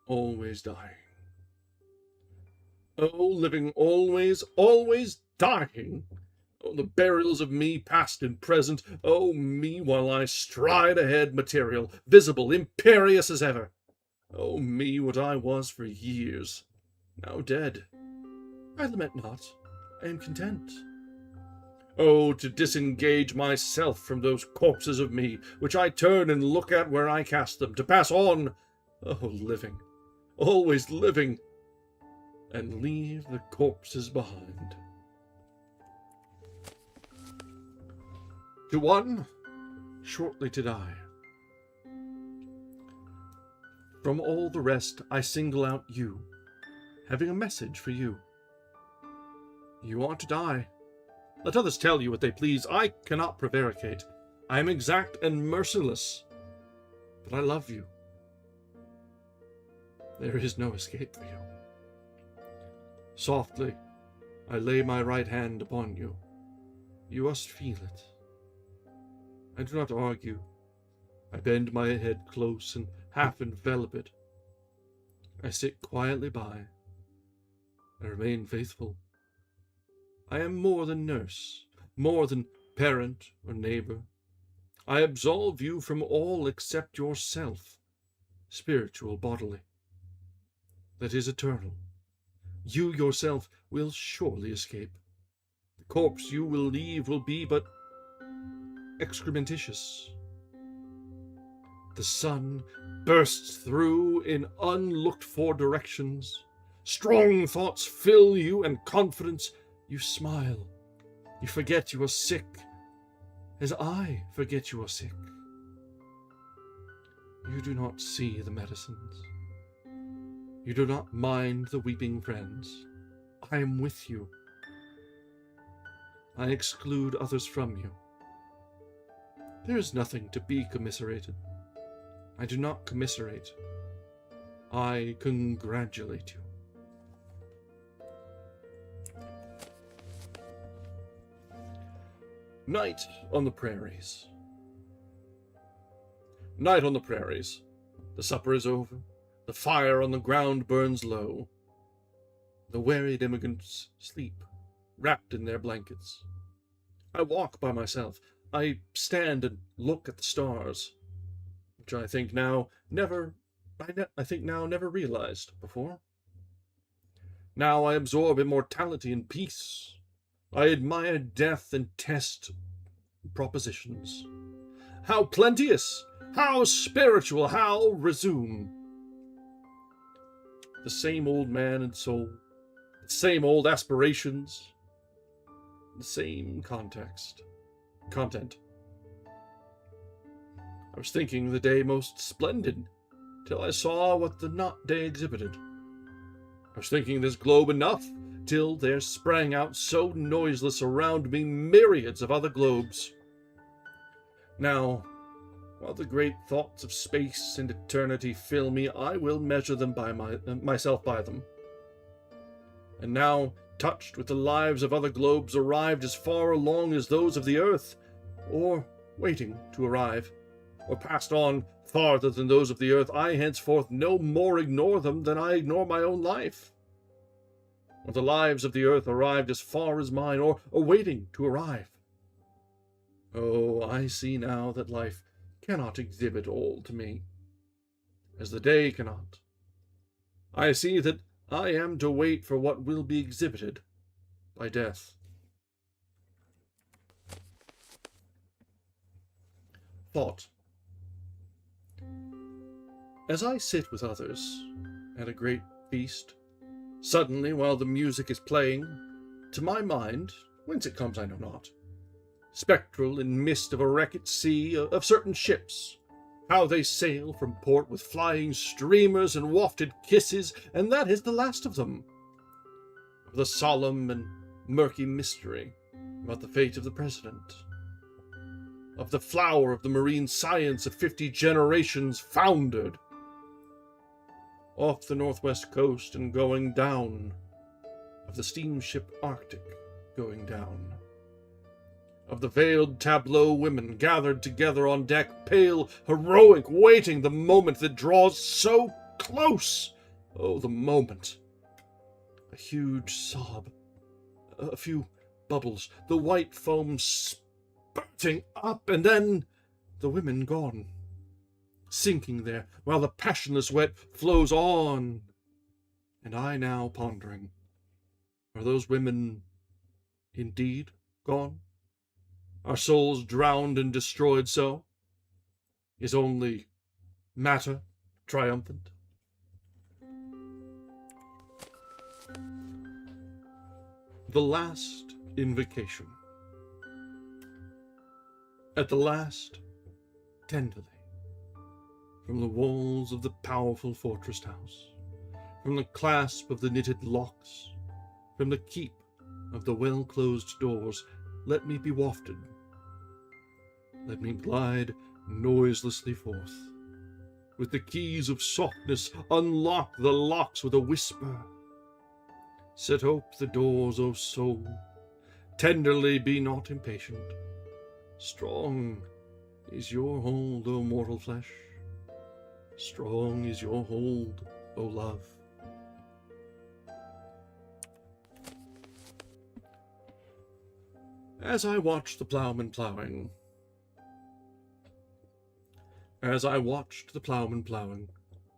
always dying. Oh, living always, always dying. Oh, the burials of me, past and present. Oh, me, while I stride ahead, material, visible, imperious as ever. Oh, me, what I was for years, now dead. I lament not, I am content. Oh, to disengage myself from those corpses of me, which I turn and look at where I cast them, to pass on. Oh, living, always living, and leave the corpses behind. To one, shortly to die. From all the rest I single out you, having a message for you. You are to die. Let others tell you what they please. I cannot prevaricate. I am exact and merciless. But I love you. There is no escape for you. Softly, I lay my right hand upon you. You must feel it. I do not argue. I bend my head close and half envelop it. I sit quietly by. I remain faithful. I am more than nurse, more than parent or neighbor. I absolve you from all except yourself, spiritual, bodily. That is eternal. You yourself will surely escape. The corpse you will leave will be but excrementitious. The sun bursts through in unlooked-for directions. Strong thoughts fill you, and confidence. You smile. You forget you are sick, as I forget you are sick. You do not see the medicines. You do not mind the weeping friends. I am with you. I exclude others from you. There is nothing to be commiserated. I do not commiserate. I congratulate you. Night on the prairies. Night on the prairies. The supper is over. The fire on the ground burns low. The wearied immigrants sleep, wrapped in their blankets. I walk by myself. I stand and look at the stars, which I think now never realized before. Now I absorb immortality and peace. I admire death and test propositions. How plenteous! How spiritual! How resume! The same old man and soul, the same old aspirations, the same content. I was thinking the day most splendid, till I saw what the not day exhibited. I was thinking this globe enough, till there sprang out so noiseless around me myriads of other globes. Now, while the great thoughts of space and eternity fill me, I will measure them by myself by them. And now, touched with the lives of other globes arrived as far along as those of the earth, or waiting to arrive, or passed on farther than those of the earth, I henceforth no more ignore them than I ignore my own life. Or the lives of the earth arrived as far as mine, or waiting to arrive. Oh, I see now that life cannot exhibit all to me, as the day cannot. I see that I am to wait for what will be exhibited by death. Thought. As I sit with others at a great feast, suddenly, while the music is playing, to my mind, whence it comes I know not, spectral in mist of a wrecked sea, of certain ships, how they sail from port with flying streamers and wafted kisses, and that is the last of them. Of the solemn and murky mystery about the fate of the president. Of the flower of the marine science of 50 generations foundered. Off the northwest coast and going down. Of the steamship Arctic going down. Of the veiled tableau women gathered together on deck, pale, heroic, waiting the moment that draws so close. Oh, the moment. A huge sob. A few bubbles. The white foam spurting up, and then the women gone. Sinking there, while the passionless wet flows on. And I now pondering. Are those women indeed gone? Are souls drowned and destroyed so? Is only matter triumphant? The last invocation. At the last, tenderly, from the walls of the powerful fortress house, from the clasp of the knitted locks, from the keep of the well-closed doors, let me be wafted. Let me glide noiselessly forth. With the keys of softness, unlock the locks with a whisper. Set ope the doors, O soul. Tenderly be not impatient. Strong is your hold, O mortal flesh. Strong is your hold, O love. As I watch the ploughman ploughing,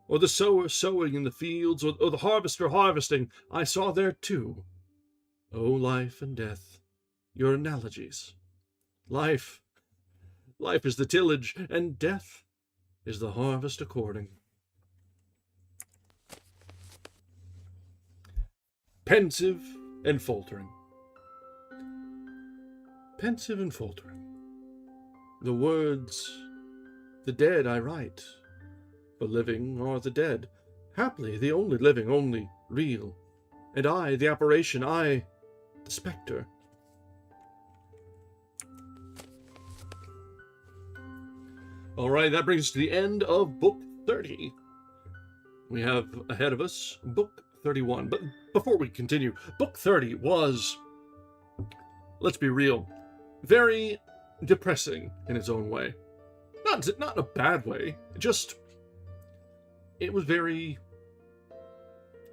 or the sower sowing in the fields, or the harvester harvesting, I saw there too, O life and death, your analogies. Life is the tillage, and death is the harvest according. Pensive and faltering. Pensive and faltering. The words, the dead I write. The living are the dead. Haply the only living, only real. And I, the apparition, I, the spectre. All right, that brings us to the end of Book 30. We have ahead of us Book 31. But before we continue, Book 30 was, let's be real, very depressing in its own way. Not in a bad way, just it was very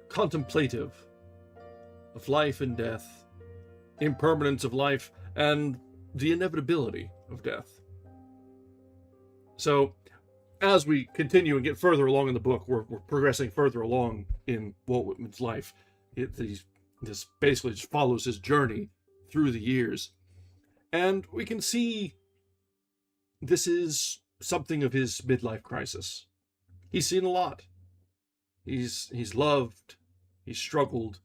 contemplative of life and death, impermanence of life, and the inevitability of death. So, as we continue and get further along in the book, we're progressing further along in Walt Whitman's life. This basically just follows his journey through the years. And we can see this is something of his midlife crisis. He's seen a lot. He's loved, he's struggled,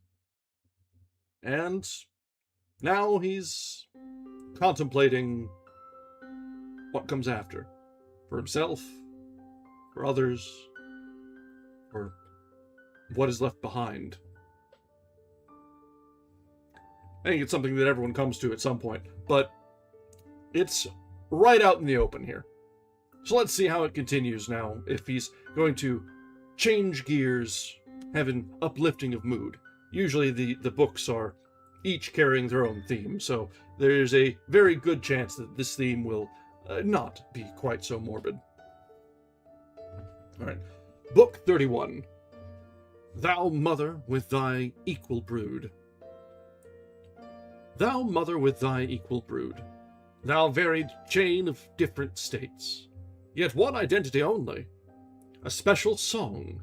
and now he's contemplating what comes after. For himself, for others, for what is left behind. I think it's something that everyone comes to at some point, but it's right out in the open here. So let's see how it continues now, if he's going to change gears, have an uplifting of mood. Usually the books are each carrying their own theme, so there's a very good chance that this theme will not be quite so morbid. All right, Book 31. Thou mother with thy equal brood. Thou mother with thy equal brood, thou varied chain of different states, yet one identity only, a special song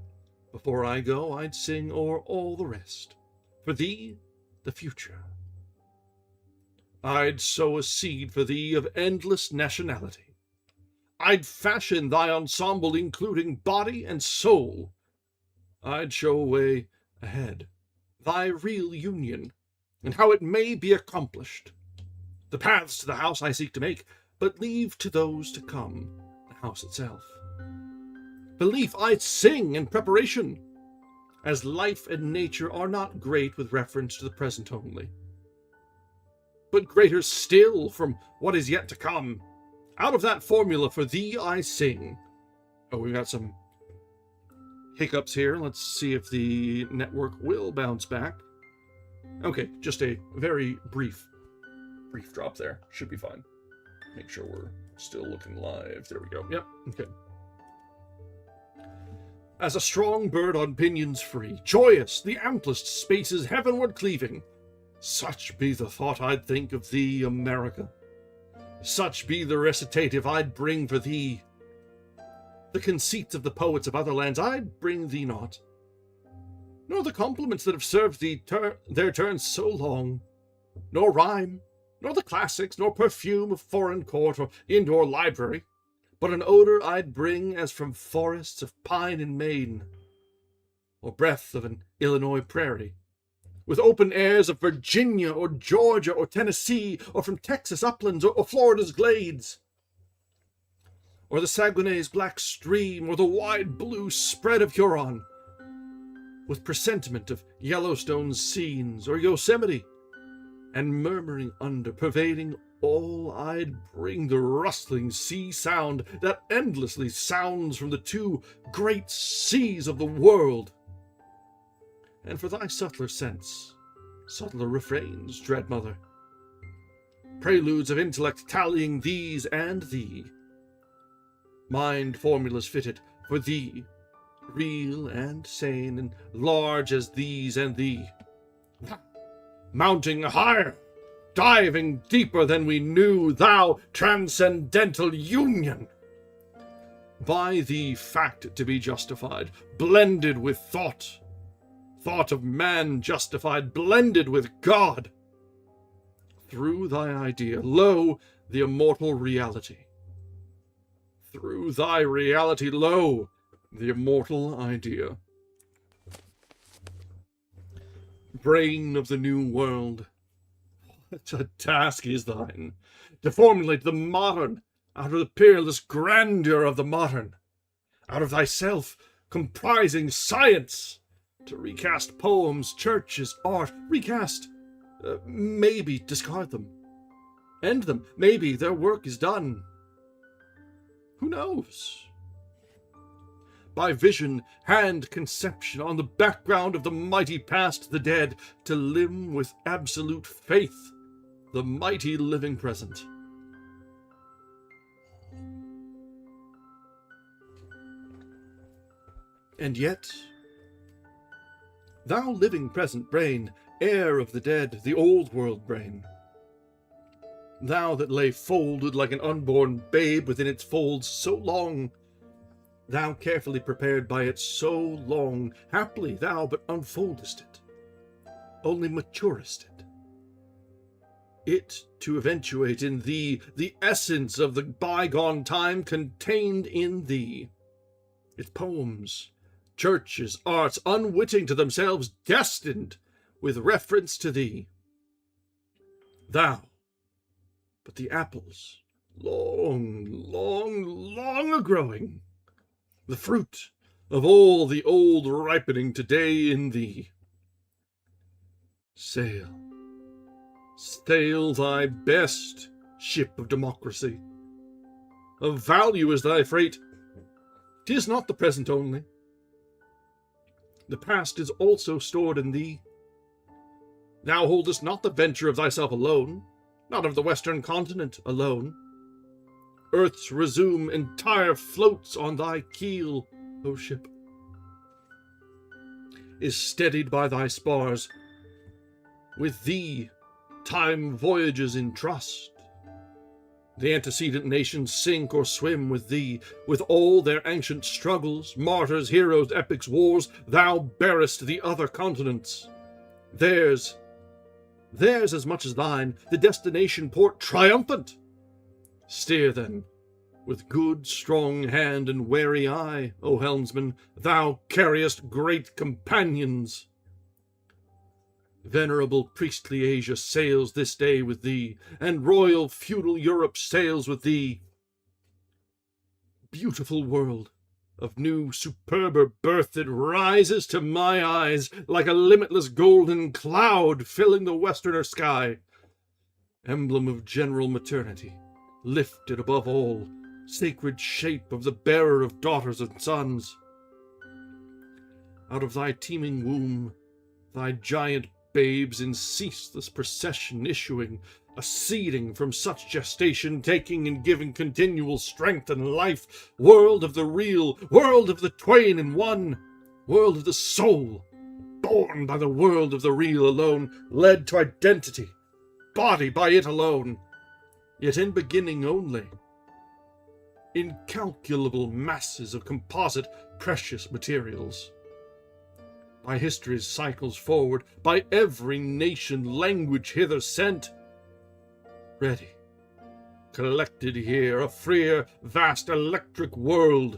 Before I go, I'd sing o'er all the rest. For thee, the future. I'd sow a seed for thee of endless nationality. I'd fashion thy ensemble, including body and soul. I'd show a way ahead, thy real union, and how it may be accomplished. The paths to the house I seek to make, but leave to those to come the house itself. Belief I'd sing in preparation, as life and nature are not great with reference to the present only, but greater still from what is yet to come. Out of that formula for thee I sing. Oh, we've got some hiccups here. Let's see if the network will bounce back. Okay, just a very brief drop there. Should be fine. Make sure we're still looking live. There we go. Yep, okay. As a strong bird on pinions free, joyous, the amplest spaces heavenward cleaving, such be the thought I'd think of thee, America. Such be the recitative I'd bring for thee. The conceits of the poets of other lands I'd bring thee not, nor the compliments that have served thee their turn so long, nor rhyme, nor the classics, nor perfume of foreign court or indoor library, but an odor I'd bring as from forests of pine in Maine, or breath of an Illinois prairie, with open airs of Virginia or Georgia or Tennessee, or from Texas uplands or Florida's glades, or the Saguenay's black stream, or the wide blue spread of Huron, with presentiment of Yellowstone's scenes, or Yosemite, and murmuring under, pervading all, I'd bring the rustling sea sound that endlessly sounds from the two great seas of the world. And for thy subtler sense, subtler refrains, dread mother, preludes of intellect tallying these and thee, mind formulas fitted for thee, real and sane and large as these and thee, mounting higher, diving deeper than we knew, thou transcendental union. By thee fact to be justified, blended with thought, thought of man justified, blended with God. Through thy idea, lo, the immortal reality. Through thy reality, lo, the immortal idea. Brain of the new world, what a task is thine, to formulate the modern out of the peerless grandeur of the modern, out of thyself comprising science, to recast poems, churches, art, recast, maybe discard them, end them, maybe their work is done. Who knows? By vision, hand, conception, on the background of the mighty past, the dead, to limn with absolute faith the mighty living present. And yet, thou living present brain, heir of the dead, the old world brain, thou that lay folded like an unborn babe within its folds so long, thou carefully prepared by it so long, haply thou but unfoldest it, only maturest it. It to eventuate in thee the essence of the bygone time contained in thee. Its poems, churches, arts, unwitting to themselves, destined with reference to thee. Thou, but the apples, long, long, long a-growing, the fruit of all the old ripening today in thee. Sail, sail thy best ship of democracy. Of value is thy freight. 'Tis not the present only. The past is also stored in thee. Thou holdest not the venture of thyself alone, not of the western continent alone. Earth's resume entire floats on thy keel, O ship, is steadied by thy spars. With thee time voyages in trust. The antecedent nations sink or swim with thee. With all their ancient struggles, martyrs, heroes, epics, wars, thou bearest the other continents. Theirs as much as thine, the destination port triumphant. Steer then, with good strong hand and wary eye, O helmsman, thou carriest great companions. Venerable priestly Asia sails this day with thee, and royal feudal Europe sails with thee. Beautiful world, of new superber birth that rises to my eyes like a limitless golden cloud filling the westerner sky. Emblem of general maternity, lifted above all, sacred shape of the bearer of daughters and sons. Out of thy teeming womb, thy giant babes in ceaseless procession issuing, a seeding from such gestation, taking and giving continual strength and life, world of the real, world of the twain in one, world of the soul, born by the world of the real alone, led to identity, body by it alone, yet in beginning only, incalculable masses of composite precious materials. By history's cycles forward, by every nation language hither sent, ready, collected here, a freer, vast electric world,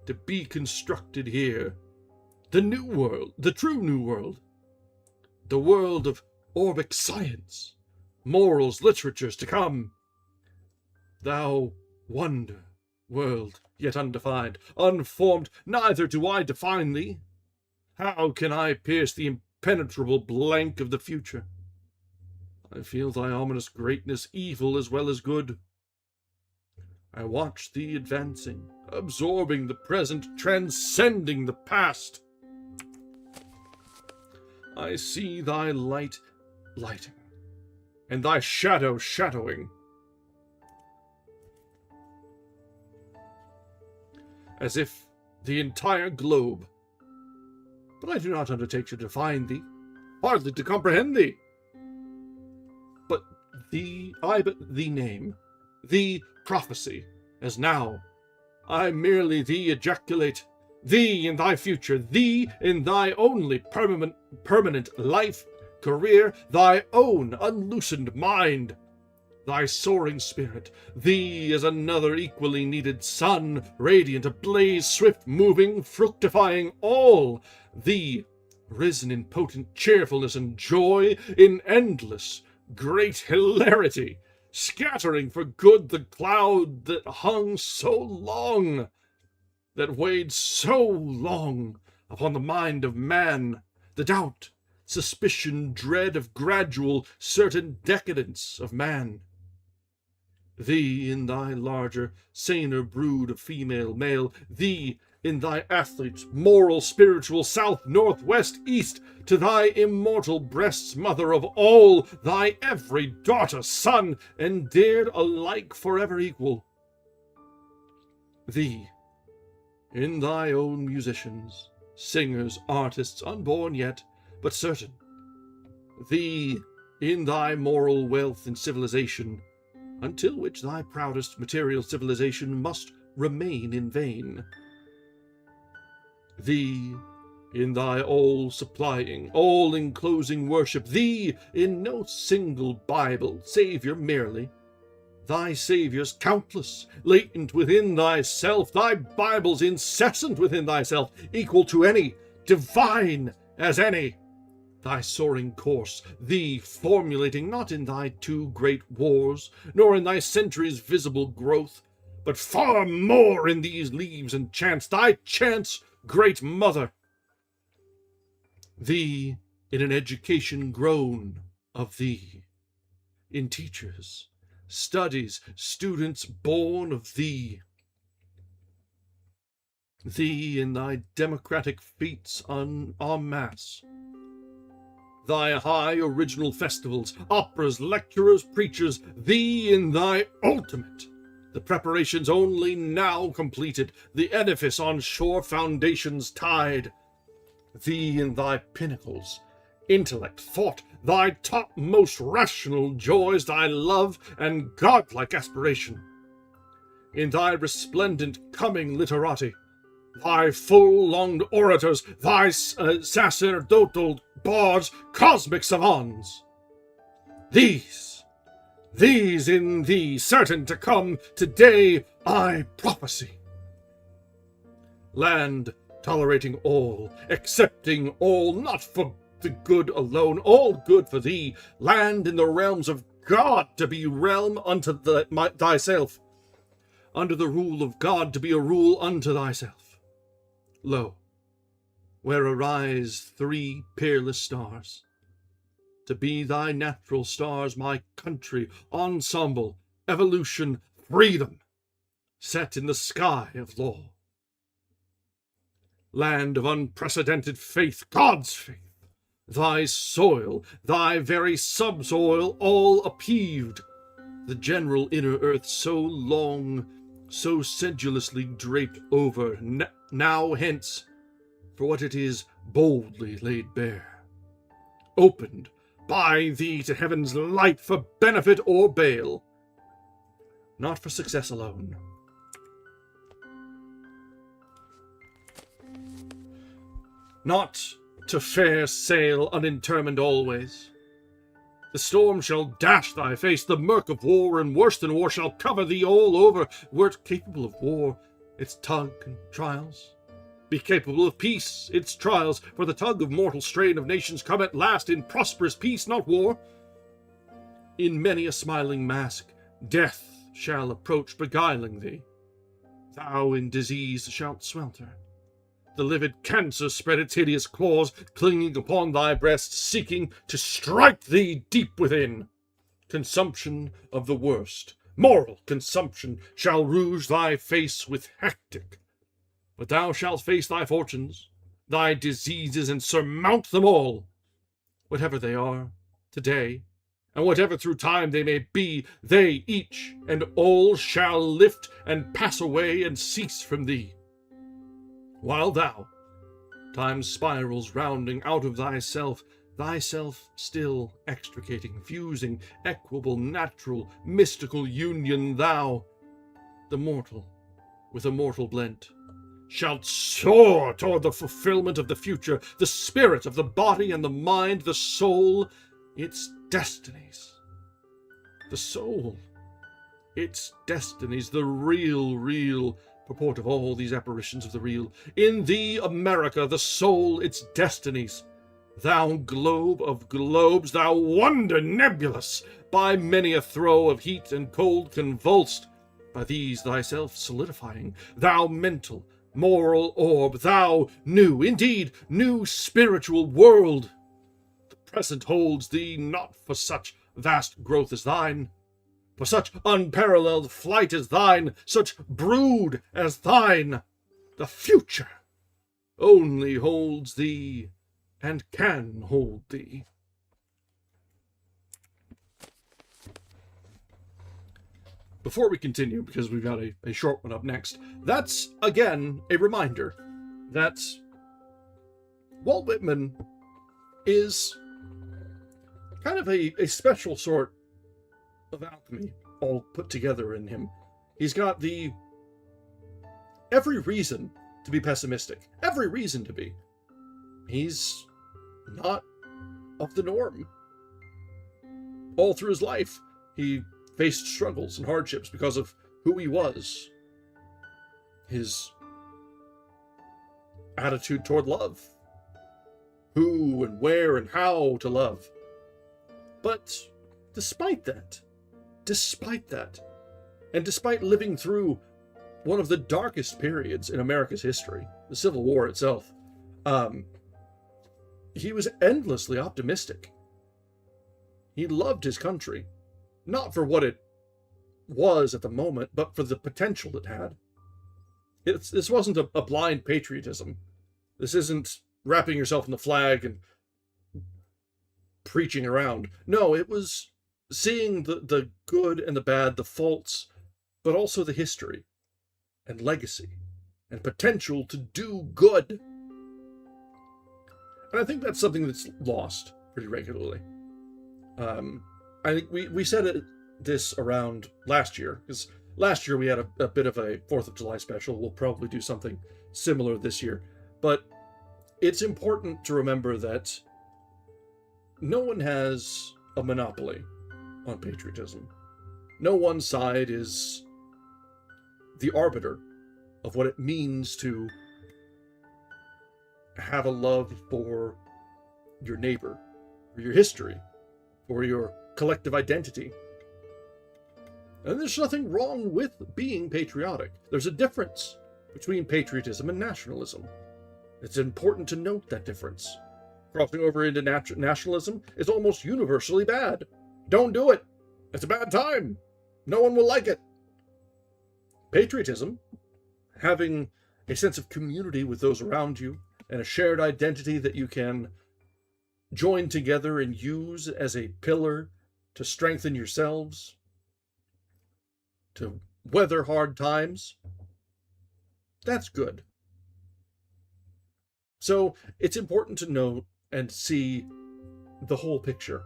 to be constructed here. The new world, the true new world, the world of orbic science, morals, literatures to come. Thou wonder, world, yet undefined, unformed, neither do I define thee. How can I pierce the impenetrable blank of the future? I feel thy ominous greatness, evil as well as good. I watch thee advancing, absorbing the present, transcending the past. I see thy light lighting, and thy shadow shadowing. As if the entire globe. But I do not undertake to define thee, hardly to comprehend thee. But thee name, thee prophecy, as now. I merely thee ejaculate, thee in thy future, thee in thy only permanent life, career, thy own unloosened mind, thy soaring spirit, thee as another equally needed sun, radiant, ablaze, swift moving, fructifying all, thee risen in potent cheerfulness and joy, in endless great hilarity, scattering for good the cloud that hung so long, that weighed so long upon the mind of man, the doubt, suspicion, dread of gradual, certain decadence of man. Thee in thy larger, saner brood of female, male, thee in thy athletes, moral, spiritual, south, north, west, east, to thy immortal breasts, mother of all, thy every daughter, son, endeared alike forever equal. Thee, in thy own musicians, singers, artists, unborn yet, but certain. Thee, in thy moral wealth and civilization, until which thy proudest material civilization must remain in vain. Thee, in thy all-supplying, all-enclosing worship, thee, in no single Bible, Saviour merely, thy Saviours countless, latent within thyself, thy Bibles incessant within thyself, equal to any, divine as any, thy soaring course, thee formulating not in thy two great wars, nor in thy centuries' visible growth, but far more in these leaves and chants, thy chants, great mother. Thee in an education grown of thee, in teachers, studies, students born of thee. Thee in thy democratic feats en masse, thy high original festivals, operas, lecturers, preachers, thee in thy ultimate, the preparations only now completed, the edifice on sure foundations tied, thee in thy pinnacles, intellect, thought, thy topmost rational joys, thy love and godlike aspiration. In thy resplendent coming literati, thy full-lunged orators, thy sacerdotal bards, cosmic savants. These in thee certain to come, today I prophesy. Land tolerating all, accepting all, not for the good alone, all good for thee, land in the realms of God to be realm unto thyself, under the rule of God to be a rule unto thyself. Lo, where arise 3 peerless stars, to be thy natural stars, my country, ensemble, evolution, freedom, set in the sky of law. Land of unprecedented faith, God's faith, thy soil, thy very subsoil, all upheaved, the general inner earth so long, so sedulously draped over, now hence, for what it is, boldly laid bare, opened by thee to heaven's light for benefit or bale, not for success alone. Not to fair sail unintermined always. The storm shall dash thy face, the murk of war and worse than war shall cover thee all over. Wert capable of war, its tug and trials. Be capable of peace, its trials, for the tug of mortal strain of nations come at last in prosperous peace, not war. In many a smiling mask, death shall approach beguiling thee. Thou in disease shalt swelter. The livid cancer spread its hideous claws, clinging upon thy breast, seeking to strike thee deep within. Consumption of the worst, moral consumption, shall rouge thy face with hectic. But thou shalt face thy fortunes, thy diseases, and surmount them all, whatever they are, today, and whatever through time they may be, they each and all shall lift and pass away and cease from thee. While thou, time's spirals rounding out of thyself still extricating, fusing, equable, natural, mystical union, thou, the mortal with a mortal blent, shalt soar toward the fulfillment of the future, the spirit of the body and the mind, the soul, its destinies. The soul, its destinies, the real purport of all these apparitions of the real. In thee, America, the soul, its destinies. Thou globe of globes, thou wonder nebulous, by many a throe of heat and cold convulsed, by these thyself solidifying, thou mental, moral orb, thou new, indeed, new spiritual world. The present holds thee not for such vast growth as thine, for such unparalleled flight as thine, such brood as thine. The future only holds thee and can hold thee. Before we continue, because we've got a short one up next, that's, again, a reminder that Walt Whitman is kind of a special sort of alchemy all put together in him. He's got every reason to be pessimistic, every reason to be. He's not of the norm. All through his life, he faced struggles and hardships because of who he was, his attitude toward love, who and where and how to love. But despite that, and despite living through one of the darkest periods in America's history, the Civil War itself, he was endlessly optimistic. He loved his country, not for what it was at the moment, but for the potential it had. This wasn't a blind patriotism. This isn't wrapping yourself in the flag and preaching around. No, it was seeing the good and the bad, the faults, but also the history and legacy and potential to do good. And I think that's something that's lost pretty regularly. I think we said this around last year, because last year we had a bit of a 4th of July special. We'll probably do something similar this year. But it's important to remember that no one has a monopoly on patriotism. No one side is the arbiter of what it means to have a love for your neighbor, for your history, for your collective identity. And there's nothing wrong with being patriotic. There's a difference between patriotism and nationalism. It's important to note that difference. Crossing over into nationalism is almost universally bad. Don't do it. It's a bad time. No one will like it. Patriotism, having a sense of community with those around you, and a shared identity that you can join together and use as a pillar to strengthen yourselves, to weather hard times, that's good. So it's important to note and see the whole picture.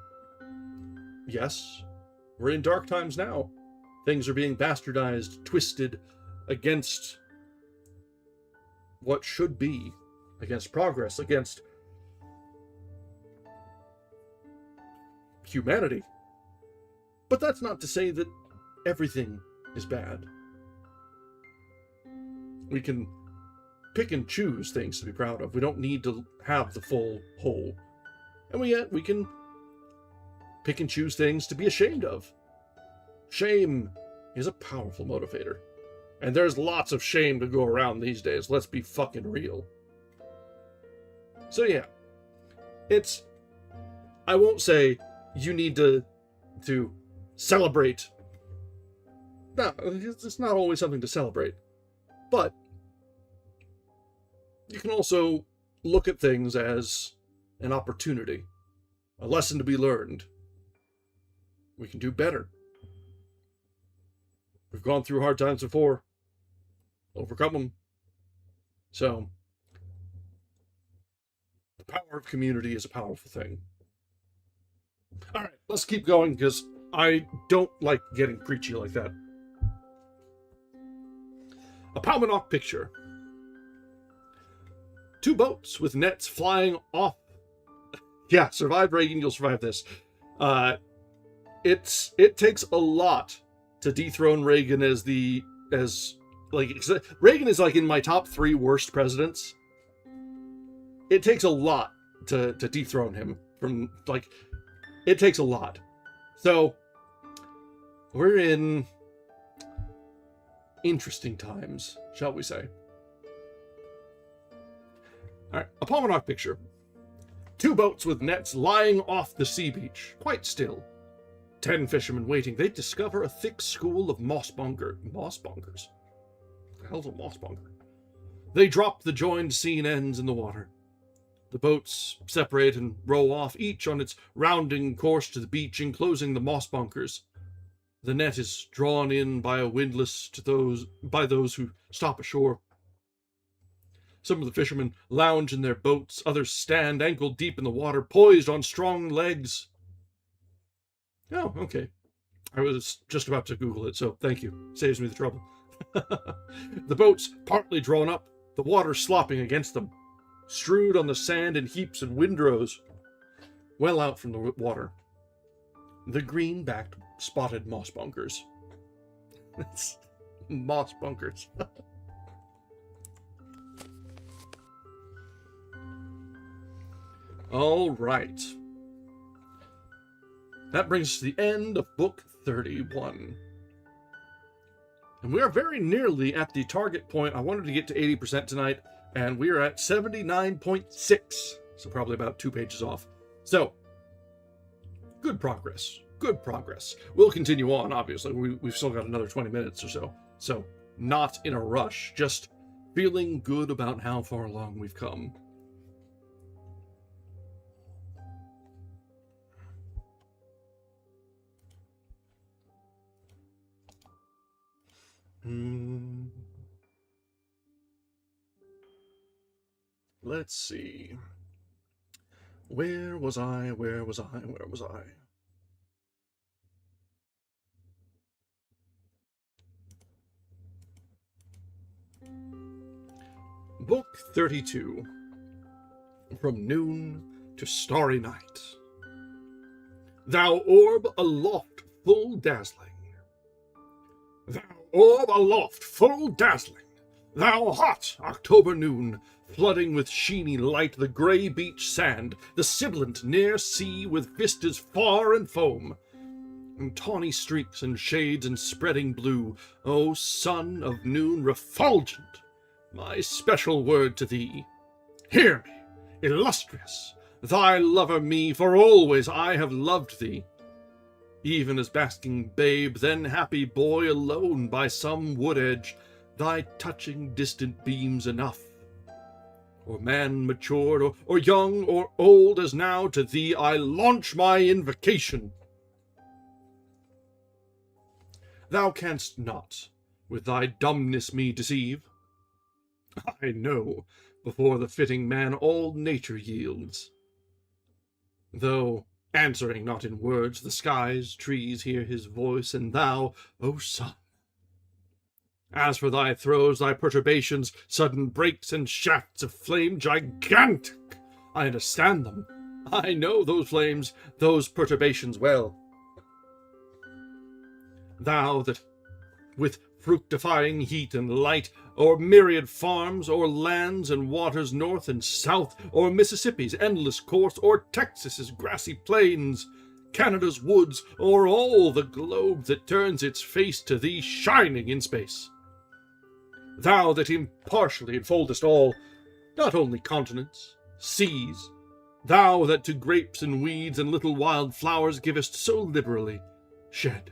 Yes, we're in dark times now. Things are being bastardized, twisted against what should be, against progress, against humanity. But that's not to say that everything is bad. We can pick and choose things to be proud of. We don't need to have the full whole. And yet we can pick and choose things to be ashamed of. Shame is a powerful motivator. And there's lots of shame to go around these days. Let's be fucking real. So yeah, I won't say you need to celebrate. No, it's not always something to celebrate. But you can also look at things as an opportunity, a lesson to be learned. We can do better. We've gone through hard times before, overcome them. So, the power of community is a powerful thing. All right, let's keep going because I don't like getting preachy like that. A Palmanock picture. 2 boats with nets flying off. Yeah, survive Reagan, you'll survive this. It takes a lot to dethrone Reagan Reagan is like in my top 3 worst presidents. It takes a lot to dethrone him from it takes a lot. So we're in interesting times, shall we say. All right, a Palmanock picture. 2 boats with nets lying off the sea beach, quite still. 10 fishermen waiting. They discover a thick school of mossbongers. Mossbongers? What the hell's a mossbonger? They drop the joined seam ends in the water. The boats separate and row off, each on its rounding course to the beach, enclosing the mossbunkers. The net is drawn in by a windlass by those who stop ashore. Some of the fishermen lounge in their boats, others stand ankle deep in the water, poised on strong legs. Oh, okay. I was just about to Google it, so thank you. Saves me the trouble. The boats partly drawn up, the water slopping against them, strewed on the sand in heaps and windrows, well out from the water. The green-backed spotted mossbunkers. It's mossbunkers. All right. That brings us to the end of book 31. And we are very nearly at the target point. I wanted to get to 80% tonight, and we are at 79.6. So probably about 2 pages off. So, good progress. Good progress. We'll continue on, obviously. We've still got another 20 minutes or so. So, not in a rush. Just feeling good about how far along we've come. Let's see. Where was I? Where was I? Where was I? Book 32. From Noon to Starry Night. Thou orb aloft full dazzling. Thou orb aloft full dazzling. Thou hot October noon, flooding with sheeny light the grey beach sand, the sibilant near sea with vistas far and foam, and tawny streaks and shades and spreading blue, O sun of noon refulgent, my special word to thee. Hear me, illustrious, thy lover me, for always I have loved thee. Even as basking babe, then happy boy, alone by some wood edge, thy touching distant beams enough. Or man matured, or young, or old, as now to thee I launch my invocation. Thou canst not with thy dumbness me deceive. I know, before the fitting man all nature yields. Though, answering not in words, the skies, trees hear his voice, and thou, O sun. As for thy throes, thy perturbations, sudden breaks and shafts of flame gigantic, I understand them. I know those flames, those perturbations well. Thou that, with fructifying heat and light, o'er myriad farms, o'er lands and waters north and south, o'er Mississippi's endless course, o'er Texas's grassy plains, Canada's woods, o'er all the globe that turns its face to thee shining in space. Thou that impartially enfoldest all, not only continents, seas, thou that to grapes and weeds and little wild flowers givest so liberally, shed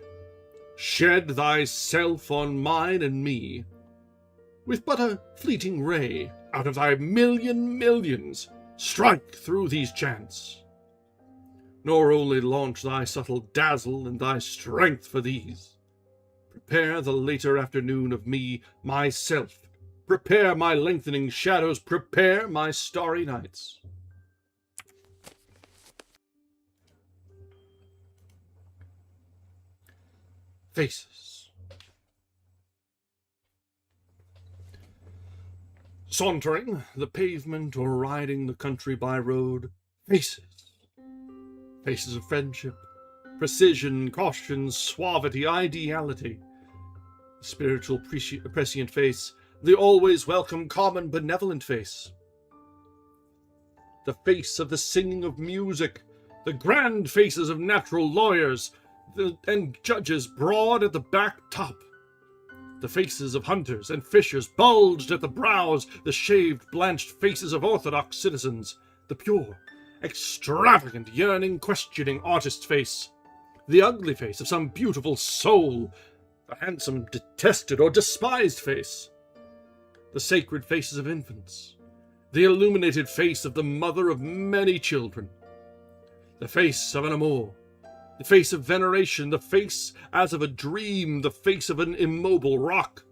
thyself on mine and me, with but a fleeting ray out of thy millions, strike through these chants. Nor only launch thy subtle dazzle and thy strength for these. Prepare the later afternoon of me, myself. Prepare my lengthening shadows. Prepare my starry nights. Faces. Sauntering the pavement or riding the country by road, faces. Faces of friendship, precision, caution, suavity, ideality. The spiritual, prescient face, the always welcome, common, benevolent face. The face of the singing of music, the grand faces of natural lawyers, and judges broad at the back top. The faces of hunters and fishers bulged at the brows, the shaved, blanched faces of orthodox citizens, the pure, extravagant, yearning, questioning artist's face, the ugly face of some beautiful soul, the handsome, detested, or despised face, the sacred faces of infants, the illuminated face of the mother of many children, the face of an amour, the face of veneration, the face as of a dream, the face of an immobile rock,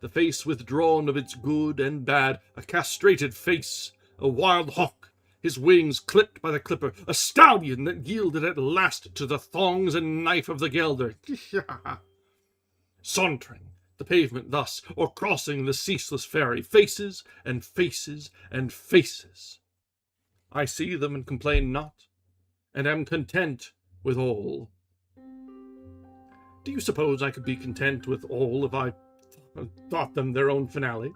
the face withdrawn of its good and bad, a castrated face, a wild hawk, his wings clipped by the clipper, a stallion that yielded at last to the thongs and knife of the gelder. Sauntering the pavement thus, or crossing the ceaseless ferry, faces and faces and faces. I see them and complain not, and am content with all. Do you suppose I could be content with all if I thought them their own finale?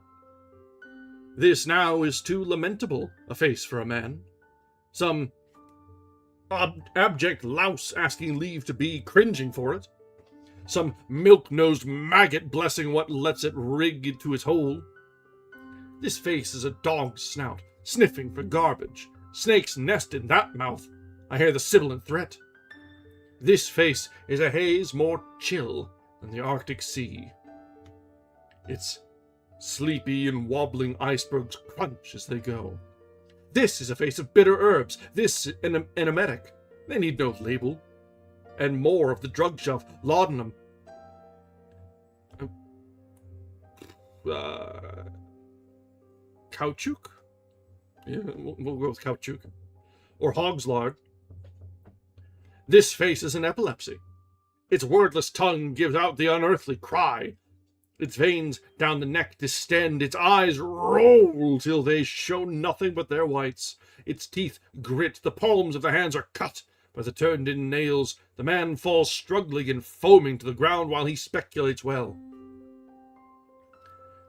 This now is too lamentable a face for a man. Some abject louse asking leave to be, cringing for it. Some milk-nosed maggot blessing what lets it rig into its hole. This face is a dog's snout, sniffing for garbage. Snakes nest in that mouth. I hear the sibilant threat. This face is a haze more chill than the Arctic Sea. Its sleepy and wobbling icebergs crunch as they go. This is a face of bitter herbs, this an emetic. They need no label. And more of the drug shelf, laudanum. Caoutchouc? Yeah, we'll go with caoutchouc. or hog's lard. This face is an epilepsy. Its wordless tongue gives out the unearthly cry. Its veins down the neck distend, its eyes roll till they show nothing but their whites. Its teeth grit, the palms of the hands are cut by the turned-in nails. The man falls struggling and foaming to the ground while he speculates well.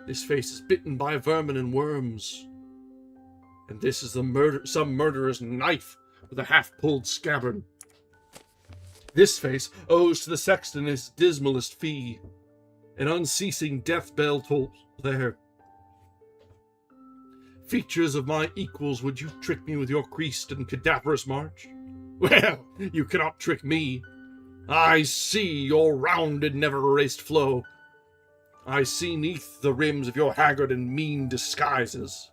This face is bitten by vermin and worms. And this is some murderer's knife with a half-pulled scabbard. This face owes to the sexton his dismalest fee. An unceasing death bell tolls there. Features of my equals, would you trick me with your creased and cadaverous march? Well, you cannot trick me. I see your rounded, never-erased flow. I see 'neath the rims of your haggard and mean disguises.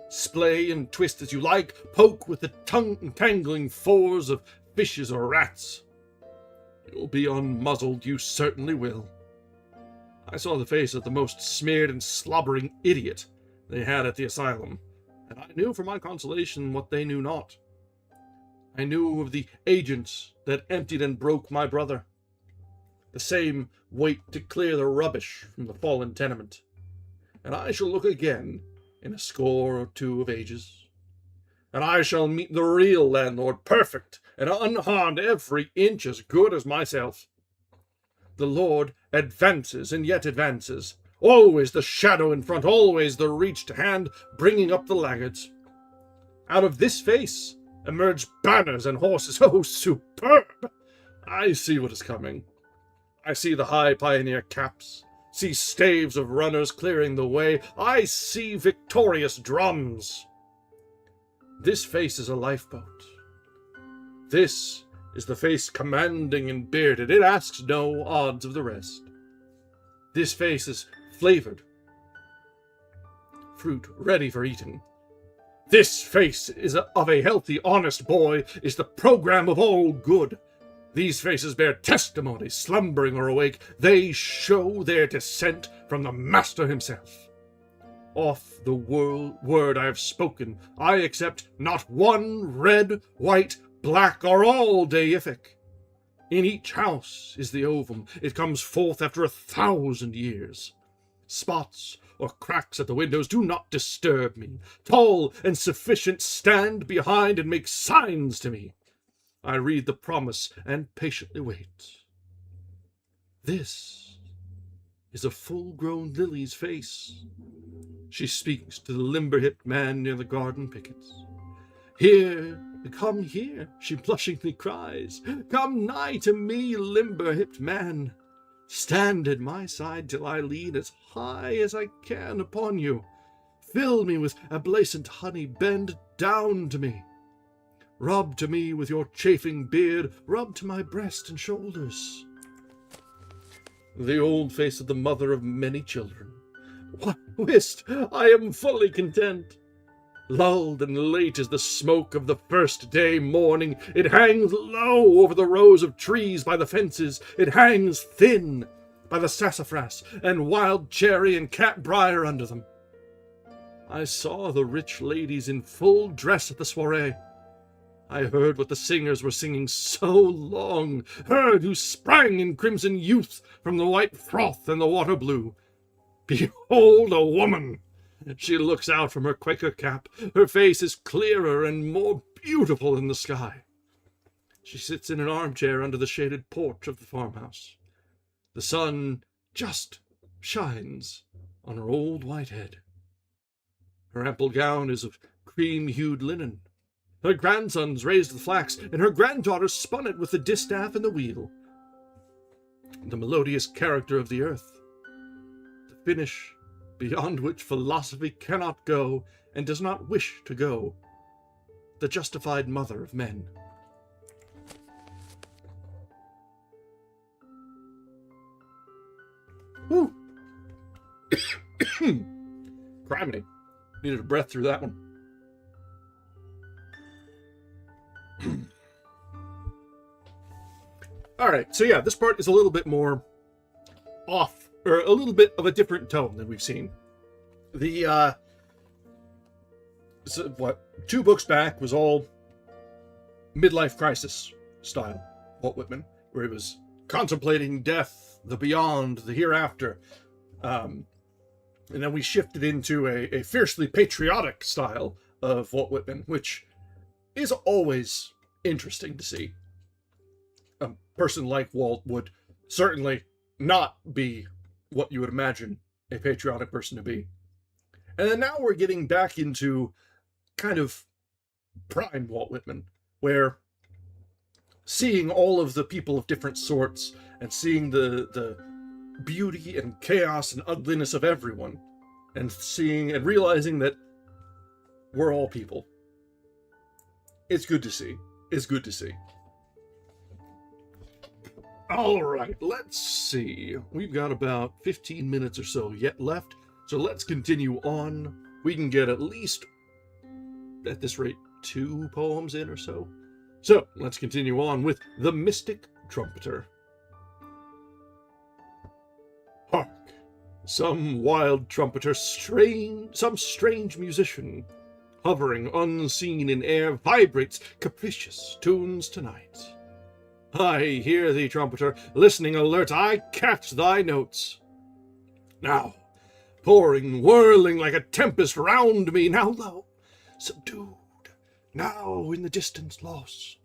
Splay and twist as you like, poke with the tongue-tangling fours of fishes or rats. You'll be unmuzzled, you certainly will. I saw the face of the most smeared and slobbering idiot they had at the asylum, and I knew for my consolation what they knew not. I knew of the agents that emptied and broke my brother. The same wait to clear the rubbish from the fallen tenement. And I shall look again in a score or two of ages. And I shall meet the real landlord, perfect and unharmed, every inch as good as myself. The Lord advances and yet advances. Always the shadow in front, always the reached hand bringing up the laggards. Out of this face emerge banners and horses. Oh, superb! I see what is coming. I see the high pioneer caps, see staves of runners clearing the way. I see victorious drums. This face is a lifeboat. This is the face commanding and bearded. It asks no odds of the rest. This face is flavored. Fruit ready for eating. This face is of a healthy, honest boy, is the program of all good. These faces bear testimony, slumbering or awake. They show their descent from the Master himself. Off the word I have spoken, I accept not one red, white, black, or all deific. In each house is the ovum. It comes forth after 1,000 years. Spots or cracks at the windows do not disturb me. Tall and sufficient stand behind and make signs to me. I read the promise and patiently wait. This is a full-grown lily's face. She speaks to the limber-hipped man near the garden pickets. Here, come here, she blushingly cries. Come nigh to me, limber-hipped man. Stand at my side till I lean as high as I can upon you. Fill me with ablacent honey, bend down to me. Rub to me with your chafing beard, rub to my breast and shoulders. The old face of the mother of many children. What whist! I am fully content. Lulled and late as the smoke of the first day morning, it hangs low over the rows of trees by the fences. It hangs thin by the sassafras and wild cherry and cat-briar under them. I saw the rich ladies in full dress at the soiree. I heard what the singers were singing so long, heard who sprang in crimson youth from the white froth and the water blue. Behold a woman! She looks out from her Quaker cap. Her face is clearer and more beautiful than the sky. She sits in an armchair under the shaded porch of the farmhouse. The sun just shines on her old white head. Her ample gown is of cream-hued linen. Her grandsons raised the flax, and her granddaughters spun it with the distaff and the wheel. The melodious character of the earth. The finish beyond which philosophy cannot go and does not wish to go. The justified mother of men. Woo! Criminy. Needed a breath through that one. Alright, so yeah, this part is a little bit more off, or a little bit of a different tone than we've seen. 2 books back was all midlife crisis style, Walt Whitman, where he was contemplating death, the beyond, the hereafter. And then we shifted into a fiercely patriotic style of Walt Whitman, which is always interesting to see. A person like Walt would certainly not be what you would imagine a patriotic person to be. And then now we're getting back into kind of prime Walt Whitman, where seeing all of the people of different sorts and seeing the beauty and chaos and ugliness of everyone, and seeing and realizing that we're all people. It's good to see. It's good to see. All right, let's see. We've got about 15 minutes or so yet left, so let's continue on. We can get at least, at this rate, 2 poems in or so. So, let's continue on with The Mystic Trumpeter. Hark! Some wild trumpeter, some strange musician, hovering unseen in air, vibrates capricious tunes tonight. I hear thee, trumpeter, listening alert, I catch thy notes. Now, pouring, whirling like a tempest round me, now low, subdued, now in the distance lost.